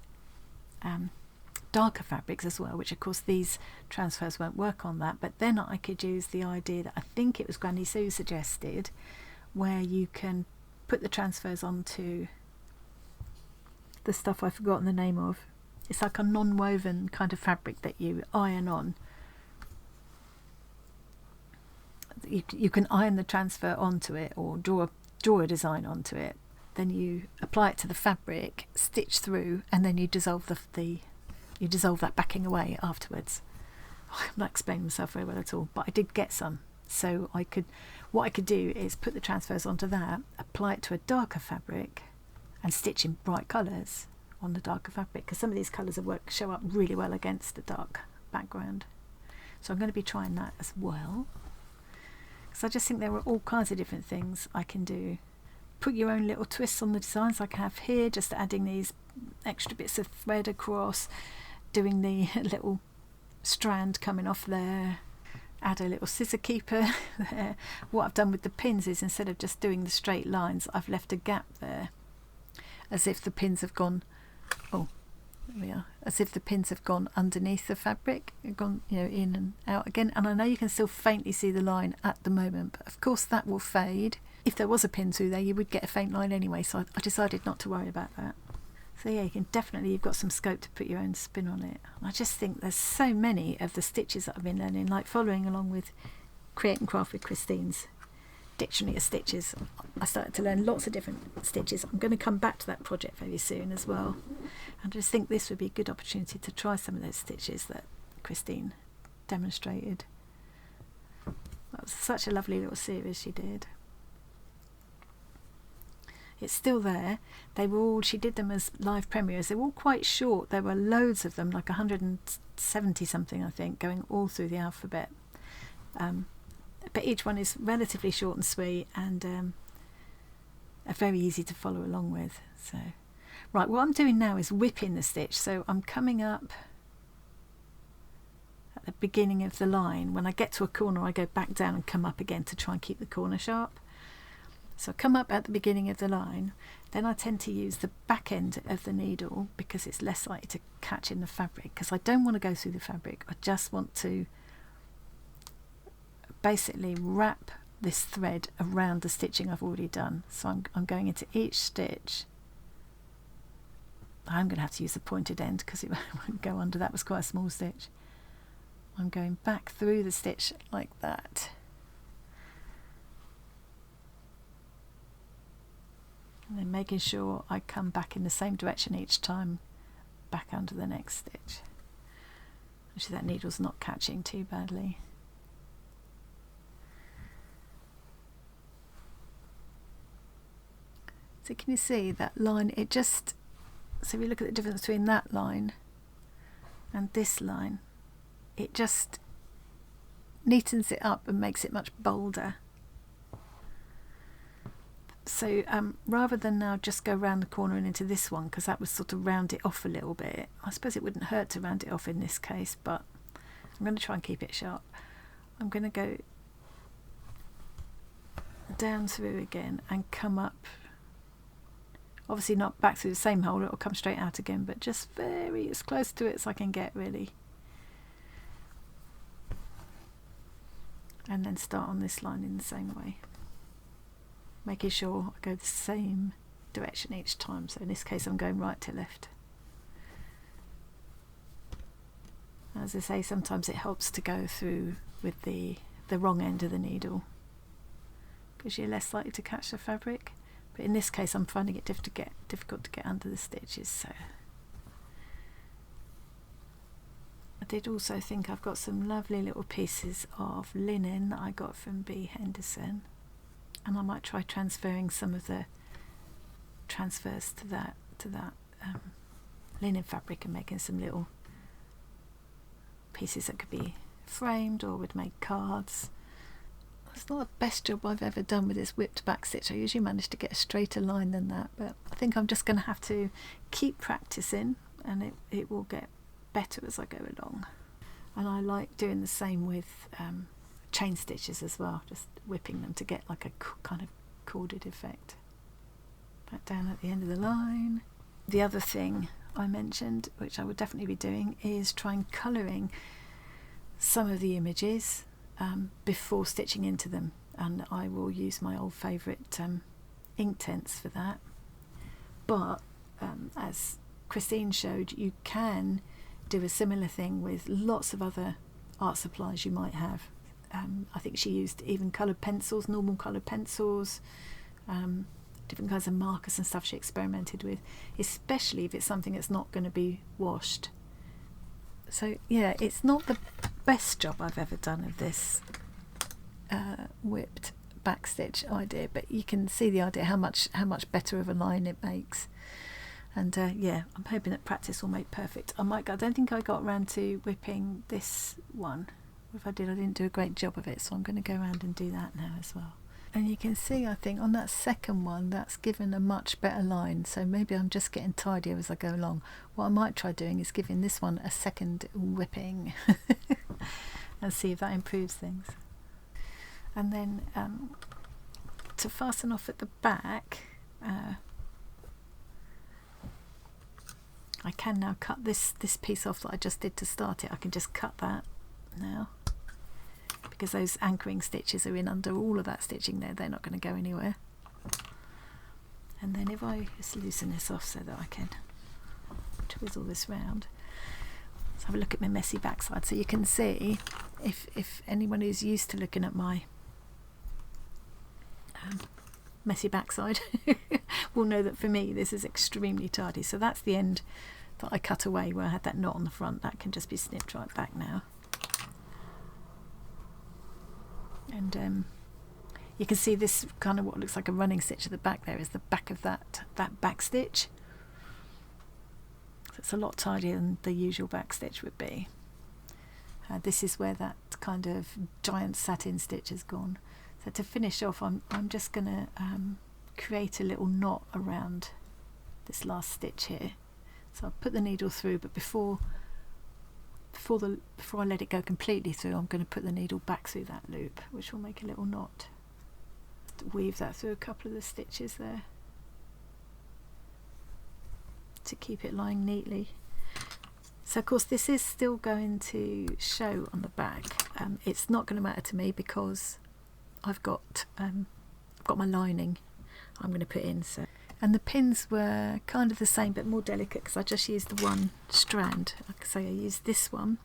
darker fabrics as well, which of course these transfers won't work on that, but then I could use the idea that I think it was Granny Sue suggested, where you can put the transfers onto the stuff I've forgotten the name of. It's like a non-woven kind of fabric that you iron on. You can iron the transfer onto it or draw a design onto it. Then you apply it to the fabric, stitch through, and then you dissolve you dissolve that backing away afterwards. I'm not explaining myself very well at all, but I did get some. So what I could do is put the transfers onto that, apply it to a darker fabric, and stitch in bright colours on the darker fabric, because some of these colours show up really well against the dark background. So I'm going to be trying that as well, because I just think there are all kinds of different things I can do. Put your own little twists on the designs like I have here, just adding these extra bits of thread across, doing the little strand coming off there, add a little scissor keeper there. What I've done with the pins is, instead of just doing the straight lines, I've left a gap there, as if the pins have gone, oh, there we are, as if the pins have gone underneath the fabric, gone, you know, in and out again. And I know you can still faintly see the line at the moment, but of course that will fade. If there was a pin through there, you would get a faint line anyway, so I decided not to worry about that. So yeah, you've got some scope to put your own spin on it. I just think there's so many of the stitches that I've been learning, like following along with Create and Craft with Christine's Dictionary of Stitches. I started to learn lots of different stitches. I'm going to come back to that project very soon as well. And I just think this would be a good opportunity to try some of those stitches that Christine demonstrated. That was such a lovely little series she did. It's still there. She did them as live premieres. They were all quite short. There were loads of them, like 170 something, I think, going all through the alphabet. But each one is relatively short and sweet, and are very easy to follow along with. So, right, what I'm doing now is whipping the stitch. So I'm coming up at the beginning of the line. When I get to a corner, I go back down and come up again to try and keep the corner sharp. So I come up at the beginning of the line, then I tend to use the back end of the needle because it's less likely to catch in the fabric, because I don't want to go through the fabric. I just want to basically wrap this thread around the stitching I've already done. So I'm going into each stitch. I'm going to have to use the pointed end because it won't go under. That was quite a small stitch. I'm going back through the stitch like that. And then making sure I come back in the same direction each time, back under the next stitch. Actually, that needle's not catching too badly. So can you see that line? So if you look at the difference between that line and this line, it just neatens it up and makes it much bolder. So rather than now just go round the corner and into this one, because that would sort of round it off a little bit. I suppose it wouldn't hurt to round it off in this case, but I'm going to try and keep it sharp. I'm going to go down through again and come up. Obviously not back through the same hole, it'll come straight out again, but just very as close to it as I can get, really. And then start on this line in the same way, making sure I go the same direction each time. So in this case I'm going right to left. As I say, sometimes it helps to go through with the wrong end of the needle because you're less likely to catch the fabric. But in this case I'm finding it difficult to get under the stitches. So I did also think I've got some lovely little pieces of linen that I got from B. Henderson, and I might try transferring some of the transfers to that linen fabric and making some little pieces that could be framed or would make cards. It's not the best job I've ever done with this whipped back stitch. I usually manage to get a straighter line than that, but I think I'm just going to have to keep practicing, and it will get better as I go along. And I like doing the same with chain stitches as well, just whipping them to get like a kind of corded effect. Back down at the end of the line. The other thing I mentioned, which I would definitely be doing, is trying colouring some of the images before stitching into them. and I will use my old favourite Inktense for that. But as Christine showed, you can do a similar thing with lots of other art supplies you might have. I think she used even coloured pencils, normal coloured pencils, different kinds of markers and stuff she experimented with, especially if it's something that's not going to be washed. So yeah, it's not the best job I've ever done of this whipped backstitch idea, but you can see the idea how much better of a line it makes. And yeah, I'm hoping that practice will make perfect. I don't think I got around to whipping this one. If I did, I didn't do a great job of it, so I'm going to go around and do that now as well. And you can see, I think on that second one, that's given a much better line, so maybe I'm just getting tidier as I go along. What I might try doing is giving this one a second whipping and see if that improves things. And then to fasten off at the back, I can now cut this piece off that I just did to start it. I can just cut that now, because those anchoring stitches are in under all of that stitching there. They're not going to go anywhere. And then if I just loosen this off so that I can twizzle this round, let's have a look at my messy backside. So you can see, if anyone who's used to looking at my messy backside will know that for me this is extremely tidy. So that's the end that I cut away where I had that knot on the front. That can just be snipped right back now. And you can see this kind of what looks like a running stitch at the back there is the back of that back stitch. So it's a lot tidier than the usual back stitch would be. This is where that kind of giant satin stitch has gone. So to finish off, I'm just going to create a little knot around this last stitch here. So I'll put the needle through, but before I let it go completely through, I'm going to put the needle back through that loop, which will make a little knot. Just weave that through a couple of the stitches there to keep it lying neatly. So of course this is still going to show on the back. It's not going to matter to me because I've got my lining I'm going to put in. So, and the pins were kind of the same but more delicate because I just used the one strand. Like I say, I used this one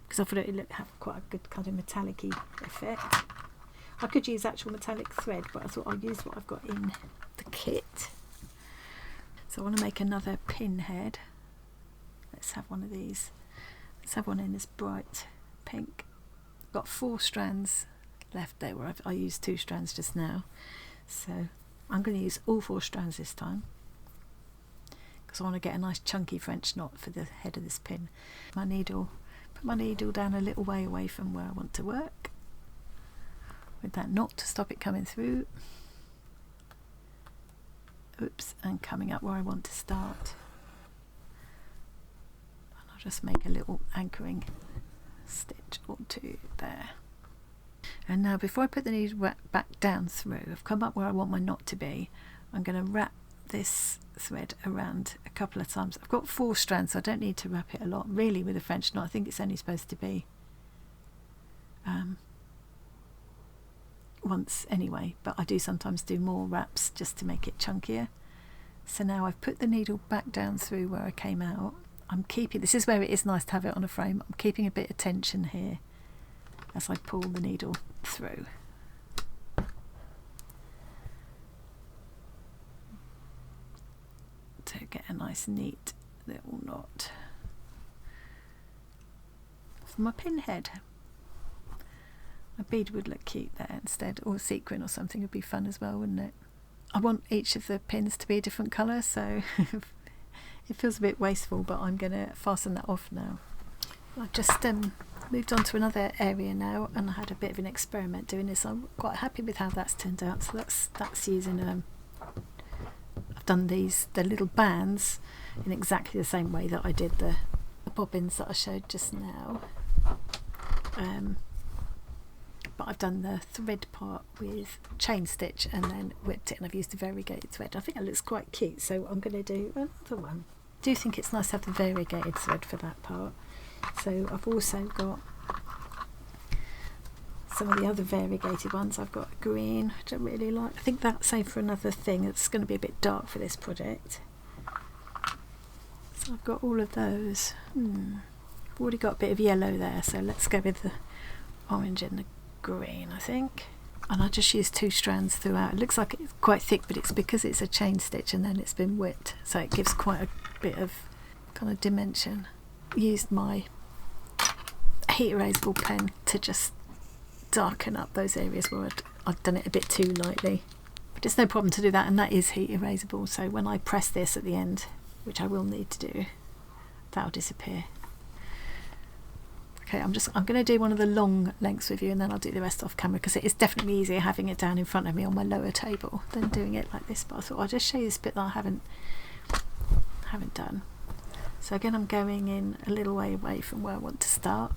because I thought it would have quite a good kind of metallic-y effect. I could use actual metallic thread, but I thought I'll use what I've got in the kit. So I want to make another pin head. Let's have one of these. Let's have one in this bright pink. Got 4 strands left there where I used 2 strands just now. So I'm going to use all 4 strands this time because I want to get a nice chunky French knot for the head of this pin. Put my needle down a little way away from where I want to work with that knot to stop it coming through. Oops, and coming up where I want to start. And I'll just make a little anchoring stitch or 2 there. And now before I put the needle back down through, I've come up where I want my knot to be. I'm going to wrap this thread around a couple of times. I've got 4 strands, so I don't need to wrap it a lot. Really, with a French knot, I think it's only supposed to be once anyway, but I do sometimes do more wraps just to make it chunkier. So now I've put the needle back down through where I came out. I'm keeping, this is where it is nice to have it on a frame, I'm keeping a bit of tension here as I pull the needle through. To get a nice neat little knot for my pin head. A bead would look cute there instead, or a sequin or something would be fun as well, wouldn't it? I want each of the pins to be a different colour, so it feels a bit wasteful, but I'm going to fasten that off now. I've just moved on to another area now, and I had a bit of an experiment doing this. I'm quite happy with how that's turned out. So that's using I've done the little bands in exactly the same way that I did the bobbins that I showed just now. But I've done the thread part with chain stitch and then whipped it, and I've used a variegated thread. I think it looks quite cute, so I'm going to do another one. I do think it's nice to have the variegated thread for that part. So I've also got some of the other variegated ones. I've got a green, which I really like. I think that's safe for another thing. It's going to be a bit dark for this project. So I've got all of those. I've already got a bit of yellow there, so let's go with the orange and the green, I think. And I just use 2 strands throughout. It looks like it's quite thick, but it's because it's a chain stitch and then it's been whipped, so it gives quite a bit of kind of dimension. Used my heat erasable pen to just darken up those areas where I'd done it a bit too lightly. But it's no problem to do that, and that is heat erasable, so when I press this at the end, which I will need to do, that'll disappear. Okay, I'm going to do one of the long lengths with you, and then I'll do the rest off camera, because it is definitely easier having it down in front of me on my lower table than doing it like this. But I thought I'll just show you this bit that I haven't done. So again, I'm going in a little way away from where I want to start.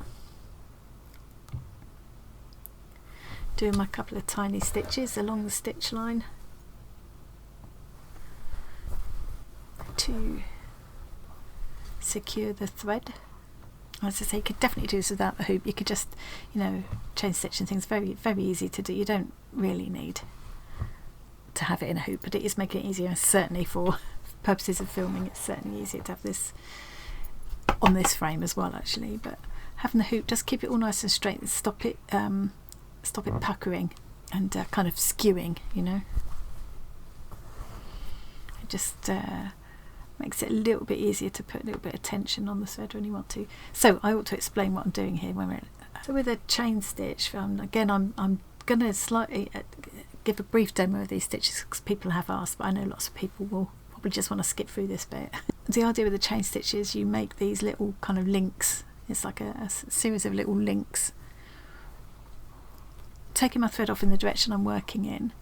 Doing my couple of tiny stitches along the stitch line to secure the thread. As I say, you could definitely do this without the hoop. You could just, chain stitch and things. Very, very easy to do. You don't really need to have it in a hoop, but it is making it easier. Certainly for purposes of filming, it's certainly easier to have this on this frame as well, actually. But having the hoop, just keep it all nice and straight and stop it puckering and kind of skewing. It just makes it a little bit easier to put a little bit of tension on the thread when you want to. So I ought to explain what I'm doing here. So with a chain stitch, again, I'm going to slightly give a brief demo of these stitches because people have asked, but I know lots of people will probably just want to skip through this bit. The idea with the chain stitch is you make these little kind of links. It's like a series of little links. Taking my thread off in the direction I'm working in,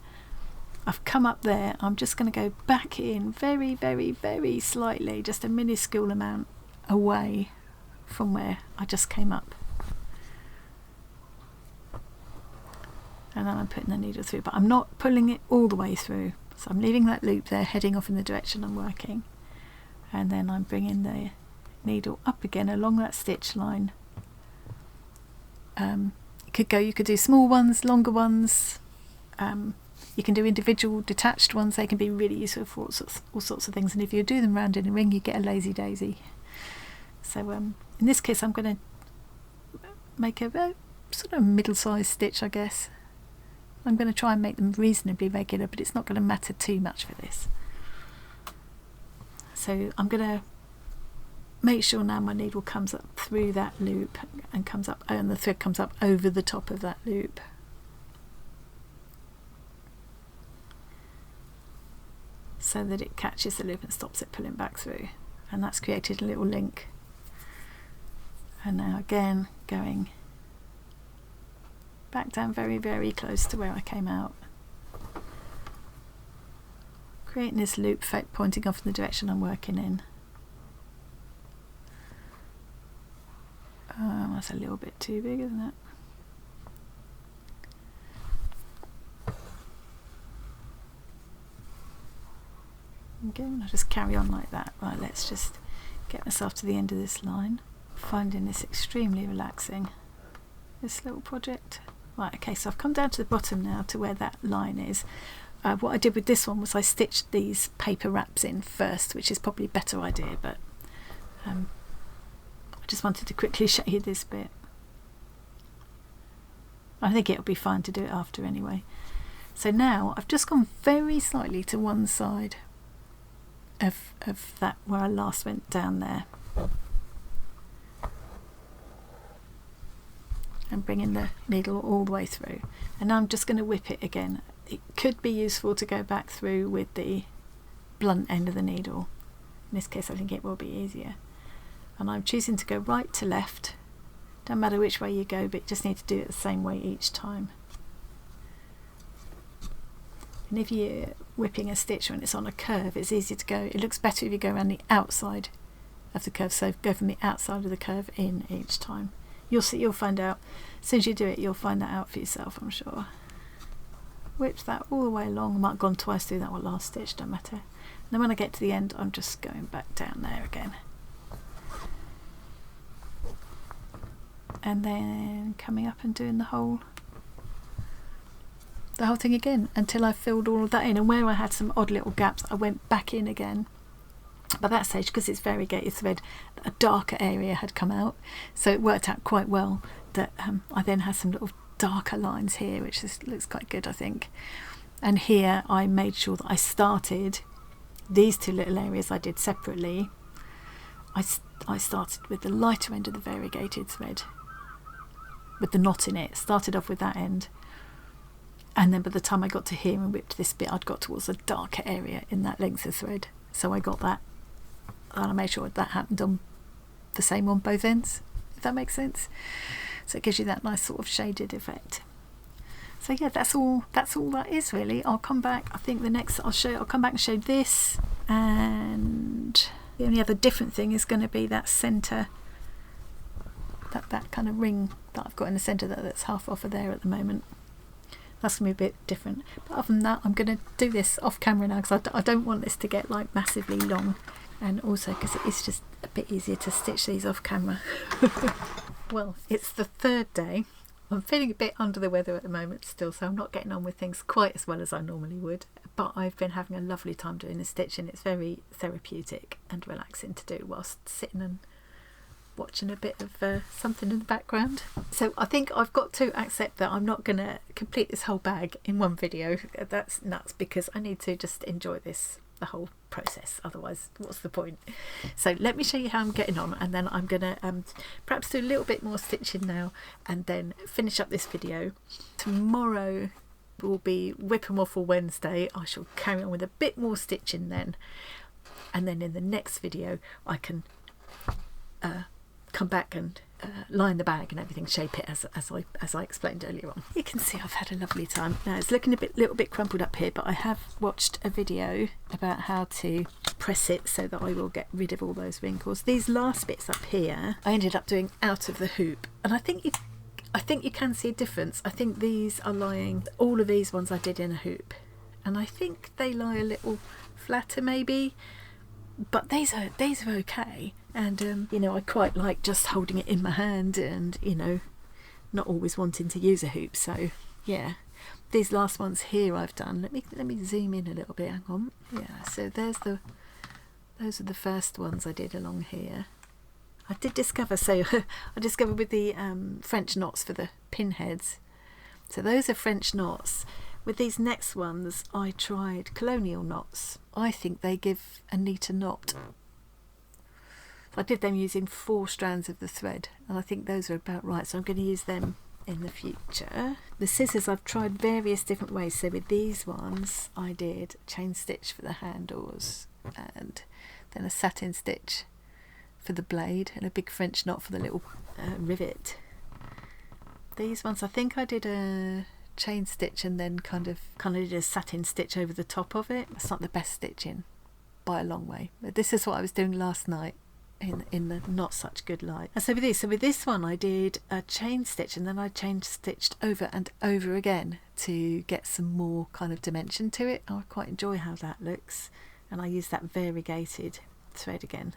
I've come up there. I'm just going to go back in very, very, very slightly, just a minuscule amount away from where I just came up. And then I'm putting the needle through, but I'm not pulling it all the way through. So I'm leaving that loop there, heading off in the direction I'm working. And then I'm bringing the needle up again along that stitch line. You could do small ones, longer ones. You can do individual detached ones. They can be really useful for all sorts of things, and if you do them round in a ring, you get a lazy daisy. So in this case, I'm going to make a sort of middle-sized stitch, I guess. I'm going to try and make them reasonably regular, but it's not going to matter too much for this. So I'm going to make sure now my needle comes up through that loop and comes up, and the thread comes up over the top of that loop. So that it catches the loop and stops it pulling back through, and that's created a little link. And now again going back down very, very close to where I came out, creating this loop pointing off in the direction I'm working in. That's a little bit too big, isn't it? Again, I'll just carry on like that. Right, let's just get myself to the end of this line. Finding this extremely relaxing, this little project. Right, okay, so I've come down to the bottom now to where that line is. What I did with this one was I stitched these paper wraps in first, which is probably a better idea, but I just wanted to quickly show you this bit. I think it'll be fine to do it after anyway. So now I've just gone very slightly to one side of that where I last went down there, and bringing the needle all the way through, and now I'm just going to whip it again. It could be useful to go back through with the blunt end of the needle. In this case I think it will be easier, and I'm choosing to go right to left. Don't matter which way you go, but you just need to do it the same way each time. And if you're whipping a stitch when it's on a curve, it's easy to go. It looks better if you go around the outside of the curve, so go from the outside of the curve in each time. You'll see, you'll find out, as soon as you do it, you'll find that out for yourself, I'm sure. Whip that all the way along. I might have gone twice through that one last stitch, don't matter. And then when I get to the end, I'm just going back down there again. And then coming up and doing the whole the whole thing again until I filled all of that in, and where I had some odd little gaps I went back in again. By that stage, because it's variegated thread, a darker area had come out, so it worked out quite well that I then had some little darker lines here, which looks quite good, I think. And here I made sure that I started these two little areas I did separately. I started with the lighter end of the variegated thread with the knot in it, started off with that end, and then by the time I got to here and whipped this bit, I'd got towards a darker area in that length of thread, so I got that, and I made sure that happened on the same on both ends, if that makes sense. So it gives you that nice sort of shaded effect. So yeah, that's all that is really. I'll come back, I think the next I'll come back and show this, and the only other different thing is going to be that centre, that kind of ring that I've got in the centre that's half off of there at the moment. That's going to be a bit different. But other than that, I'm going to do this off camera now, because I don't want this to get like massively long, and also because it is just a bit easier to stitch these off camera. Well, it's the third day. I'm feeling a bit under the weather at the moment still, so I'm not getting on with things quite as well as I normally would, but I've been having a lovely time doing the stitching. It's very therapeutic and relaxing to do whilst sitting and watching a bit of something in the background. So I think I've got to accept that I'm not going to complete this whole bag in one video. That's nuts, because I need to just enjoy the whole process, otherwise what's the point? So let me show you how I'm getting on, and then I'm gonna perhaps do a little bit more stitching now and then finish up this video. Tomorrow will be Whip and Waffle Wednesday. I shall carry on with a bit more stitching then, and then in the next video I can come back and line the bag and everything, shape it as I explained earlier on. You can see I've had a lovely time. Now it's looking little bit crumpled up here, but I have watched a video about how to press it so that I will get rid of all those wrinkles. These last bits up here I ended up doing out of the hoop, and I think you can see a difference. I think these are lying, all of these ones I did in a hoop, and I think they lie a little flatter maybe, but these are okay. And you know, I quite like just holding it in my hand, and you know, not always wanting to use a hoop. So yeah, these last ones here I've done. Let me zoom in a little bit. Hang on. Yeah. So those are the first ones I did along here. I did discover. So I discovered with the French knots for the pin heads. So those are French knots. With these next ones, I tried colonial knots. I think they give a neater knot. I did them using 4 strands of the thread, and I think those are about right, so I'm going to use them in the future. The scissors I've tried various different ways. So with these ones I did chain stitch for the handles, and then a satin stitch for the blade, and a big French knot for the little rivet. These ones I think I did a chain stitch and then kind of did a satin stitch over the top of it. It's not the best stitching by a long way, but this is what I was doing last night in the not such good light. And so with this one I did a chain stitch, and then I chain stitched over and over again to get some more kind of dimension to it. I quite enjoy how that looks, and I used that variegated thread again,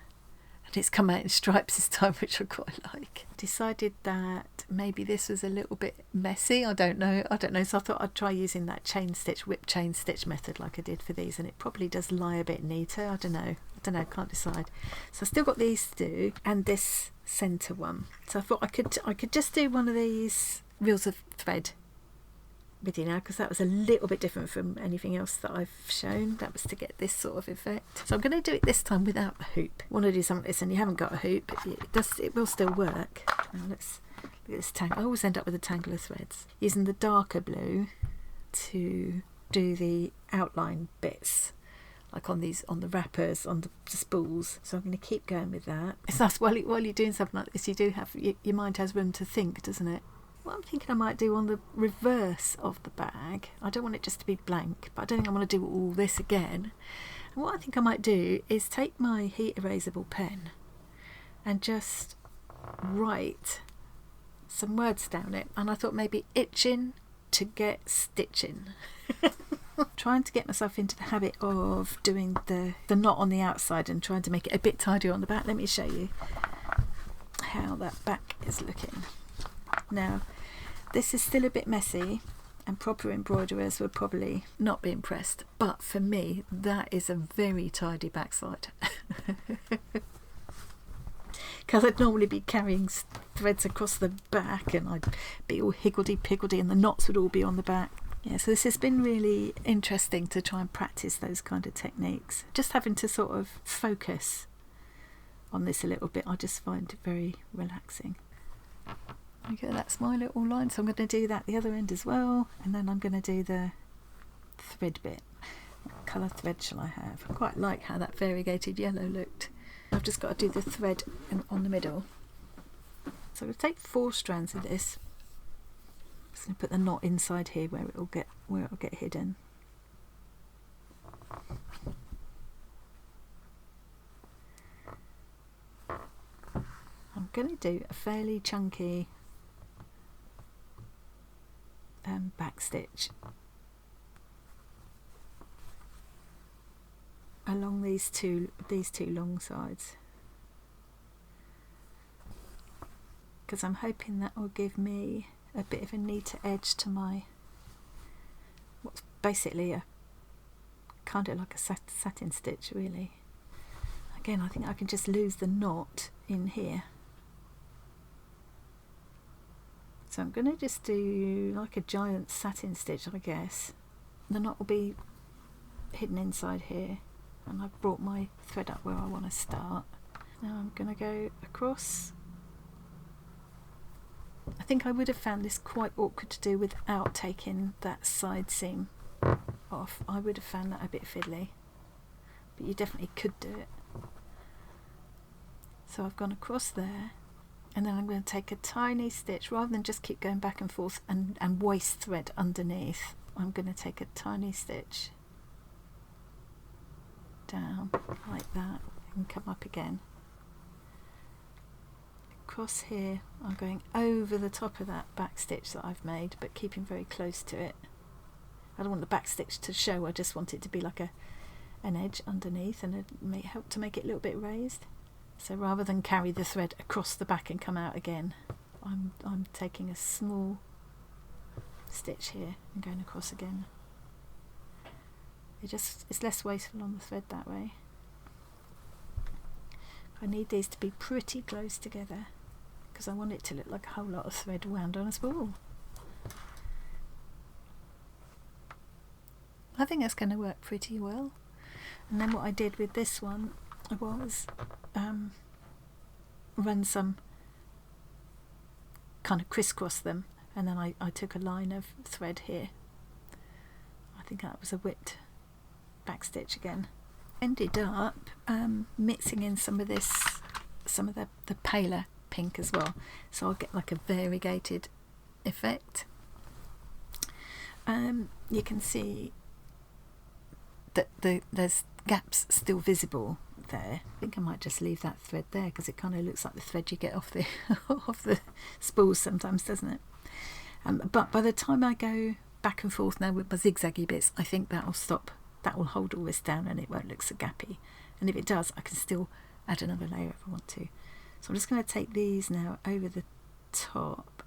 and it's come out in stripes this time, which I quite like. Decided that maybe this was a little bit messy, I don't know, so I thought I'd try using that chain stitch, whip chain stitch method like I did for these, and it probably does lie a bit neater. I don't know, can't decide. So I still got these to do, and this centre one. So I thought I could just do one of these reels of thread with you now, because that was a little bit different from anything else that I've shown. That was to get this sort of effect. So I'm going to do it this time without a hoop. Want to do something like this and you haven't got a hoop, it will still work. Now let's look at this tangle. I always end up with a tangle of threads. Using the darker blue to do the outline bits, like on the wrappers, on the spools. So I'm going to keep going with that. It's nice while you're doing something like this, you do have your mind has room to think, doesn't it? What I'm thinking I might do on the reverse of the bag, I don't want it just to be blank, but I don't think I want to do all this again. And what I think I might do is take my heat erasable pen and just write some words down it. And I thought maybe itching to get stitching. Trying to get myself into the habit of doing the knot on the outside and trying to make it a bit tidier on the back. Let me show you how that back is looking. Now this is still a bit messy, And proper embroiderers would probably not be impressed, but for me that is a very tidy backside. Because I'd normally be carrying threads across the back and I'd be all higgledy-piggledy and the knots would all be on the back. Yeah, so this has been really interesting to try and practice those kind of techniques. Just having to sort of focus on this a little bit, I just find it very relaxing. Okay, that's my little line, so I'm going to do that the other end as well, and then I'm going to do the thread bit. What colour thread shall I have? I quite like how that variegated yellow looked. I've just got to do the thread on the middle. So we'll take 4 strands of this. Just going to put the knot inside here where it'll get hidden. I'm going to do a fairly chunky back stitch along these two long sides, because I'm hoping that will give me a bit of a neater edge to my what's basically a kind of like a satin stitch really. Again, I think I can just lose the knot in here. So I'm going to just do like a giant satin stitch, I guess. The knot will be hidden inside here, and I've brought my thread up where I want to start. Now I'm going to go across. I think I would have found this quite awkward to do without taking that side seam off. I would have found that a bit fiddly, but you definitely could do it. So I've gone across there, and then I'm going to take a tiny stitch, rather than just keep going back and forth and waste thread underneath. I'm going to take a tiny stitch down like that and come up again. Across here, I'm going over the top of that back stitch that I've made, but keeping very close to it. I don't want the back stitch to show, I just want it to be like an edge underneath, and it may help to make it a little bit raised. So rather than carry the thread across the back and come out again, I'm taking a small stitch here and going across again. It's less wasteful on the thread that way. I need these to be pretty close together because I want it to look like a whole lot of thread wound on a spool. I think that's going to work pretty well. And then what I did with this one was run some, kind of crisscross them, and then I took a line of thread here. I think that was a whipped back stitch again. Ended up mixing in some of the paler pink as well, so I'll get like a variegated effect. You can see that there's gaps still visible there. I think I might just leave that thread there because it kind of looks like the thread you get off the off the spools sometimes, doesn't it? But by the time I go back and forth now with my zigzaggy bits, I think that will stop. That will hold all this down and it won't look so gappy. And if it does, I can still add another layer if I want to. So I'm just going to take these now over the top.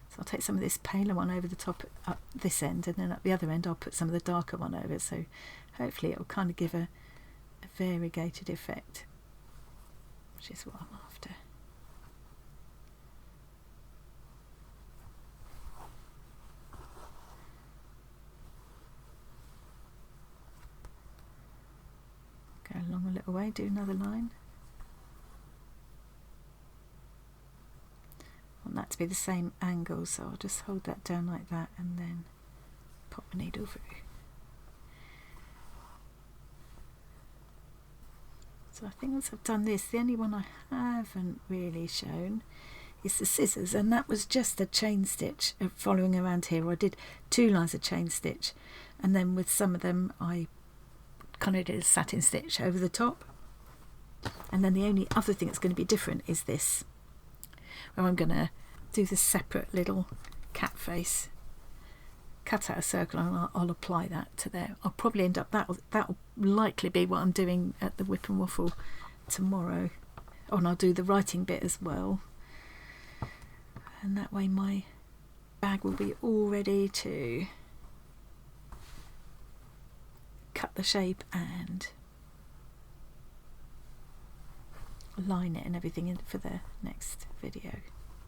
So I'll take some of this paler one over the top up this end, and then at the other end I'll put some of the darker one over, so hopefully it will kind of give a variegated effect, which is what I'm after. Go along a little way, do another line. I want that to be the same angle, so I'll just hold that down like that and then pop the needle through. So I think once I've done this, the only one I haven't really shown is the scissors, and that was just a chain stitch following around here. I did 2 lines of chain stitch, and then with some of them I kind of did a satin stitch over the top. And then the only other thing that's going to be different is this, where I'm going to do the separate little cat face, cut out a circle, and I'll apply that to there. I'll probably end up, that'll likely be what I'm doing at the Whip and Waffle tomorrow. Oh, and I'll do the writing bit as well. and that way my bag will be all ready to cut the shape and line it and everything in for the next video.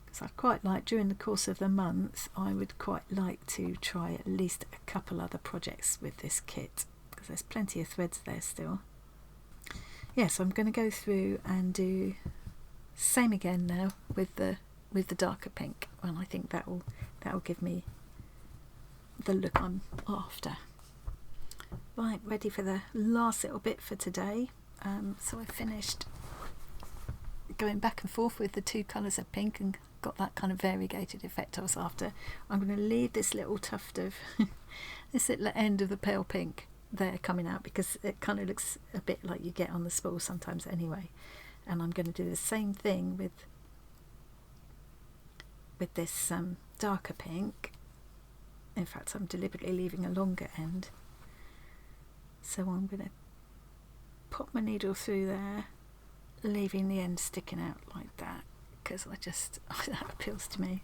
Because I'd quite like, during the course of the month, I would quite like to try at least a couple other projects with this kit, because there's plenty of threads there still. Yes, I'm going to go through and do same again now with the darker pink, and I think that will give me the look I'm after. Right, ready for the last little bit for today. So I finished going back and forth with the two colours of pink and got that kind of variegated effect I was after. I'm going to leave this little tuft of this little end of the pale pink there coming out, because it kind of looks a bit like you get on the spool sometimes anyway. And I'm going to do the same thing with this darker pink. In fact, I'm deliberately leaving a longer end, so I'm going to put my needle through there, leaving the end sticking out like that, because that appeals to me.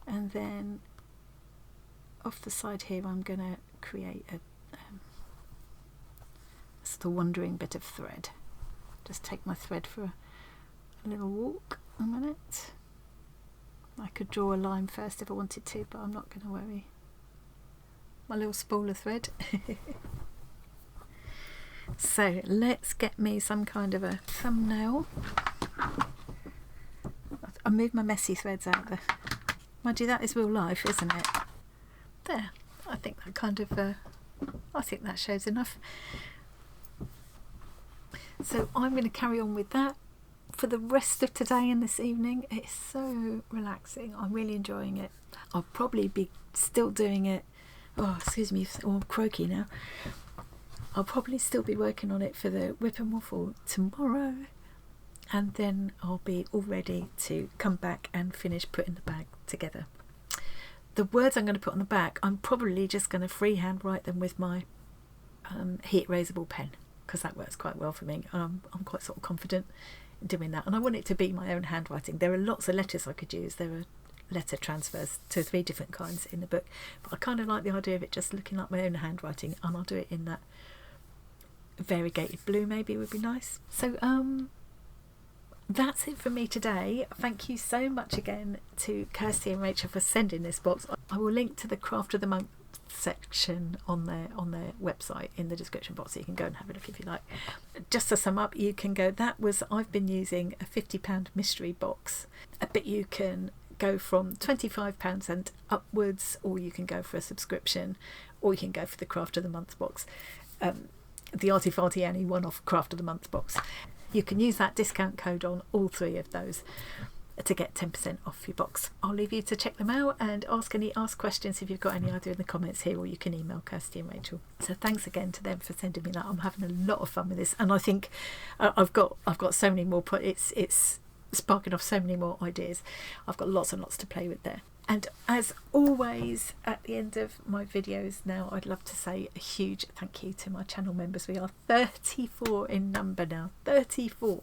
And then off the side here I'm going to create a sort of wandering bit of thread. Just take my thread for a little walk a minute. I could draw a line first if I wanted to, but I'm not going to worry. My little spool of thread. So let's get me some kind of a thumbnail. I move my messy threads out there. Mind you, that is real life, isn't it? There, I think that kind of I think that shows enough. So I'm going to carry on with that for the rest of today and this evening. It's so relaxing. I'm really enjoying it. I'll probably be still doing it. Oh, excuse me, I'm croaky now. I'll probably still be working on it for the whip and waffle tomorrow, and then I'll be all ready to come back and finish putting the bag together. The words I'm going to put on the back, I'm probably just going to freehand write them with my heat erasable pen, because that works quite well for me. I'm quite sort of confident in doing that, and I want it to be my own handwriting. There are lots of letters I could use. There are letter transfers, 2 or 3 different kinds in the book, but I kind of like the idea of it just looking like my own handwriting, and I'll do it in that variegated blue maybe would be nice. So that's it for me today. Thank you so much again to Kirsty and Rachel for sending this box. I will link to the Craft of the Month section on their website in the description box, so you can go and have a look if you like. Just to sum up, you can go, I've been using a £50 mystery box, but you can go from £25 and upwards, or you can go for a subscription, or you can go for the Craft of the Month box, the Arty Farty Annie one-off Craft of the Month box. You can use that discount code on all 3 of those to get 10% off your box. I'll leave you to check them out and ask questions if you've got any idea in the comments here, or you can email Kirsty and Rachel. So thanks again to them for sending me that. I'm having a lot of fun with this, and I think I've got so many more. It's sparking off so many more ideas. I've got lots and lots to play with there. And as always, at the end of my videos now, I'd love to say a huge thank you to my channel members. We are 34 in number now, 34.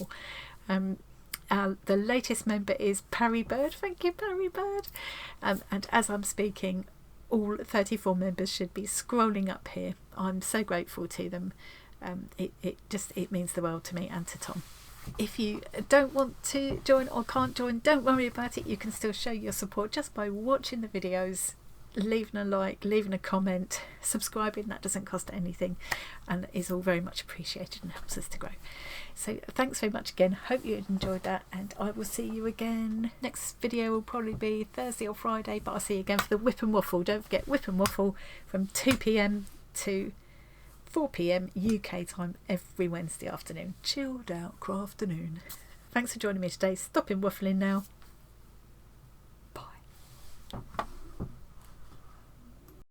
The latest member is Parry Bird. Thank you, Parry Bird. And as I'm speaking, all 34 members should be scrolling up here. I'm so grateful to them. It means the world to me and to Tom. If you don't want to join or can't join, don't worry about it. You can still show your support just by watching the videos, leaving a like, leaving a comment, subscribing. That doesn't cost anything and is all very much appreciated and helps us to grow. So thanks very much again. Hope you enjoyed that, and I will see you again. Next video will probably be Thursday or Friday, but I'll see you again for the whip and waffle. Don't forget, whip and waffle from 2 PM to 4 PM UK time every Wednesday afternoon. Chilled out crafternoon. Thanks for joining me today. Stopping waffling now.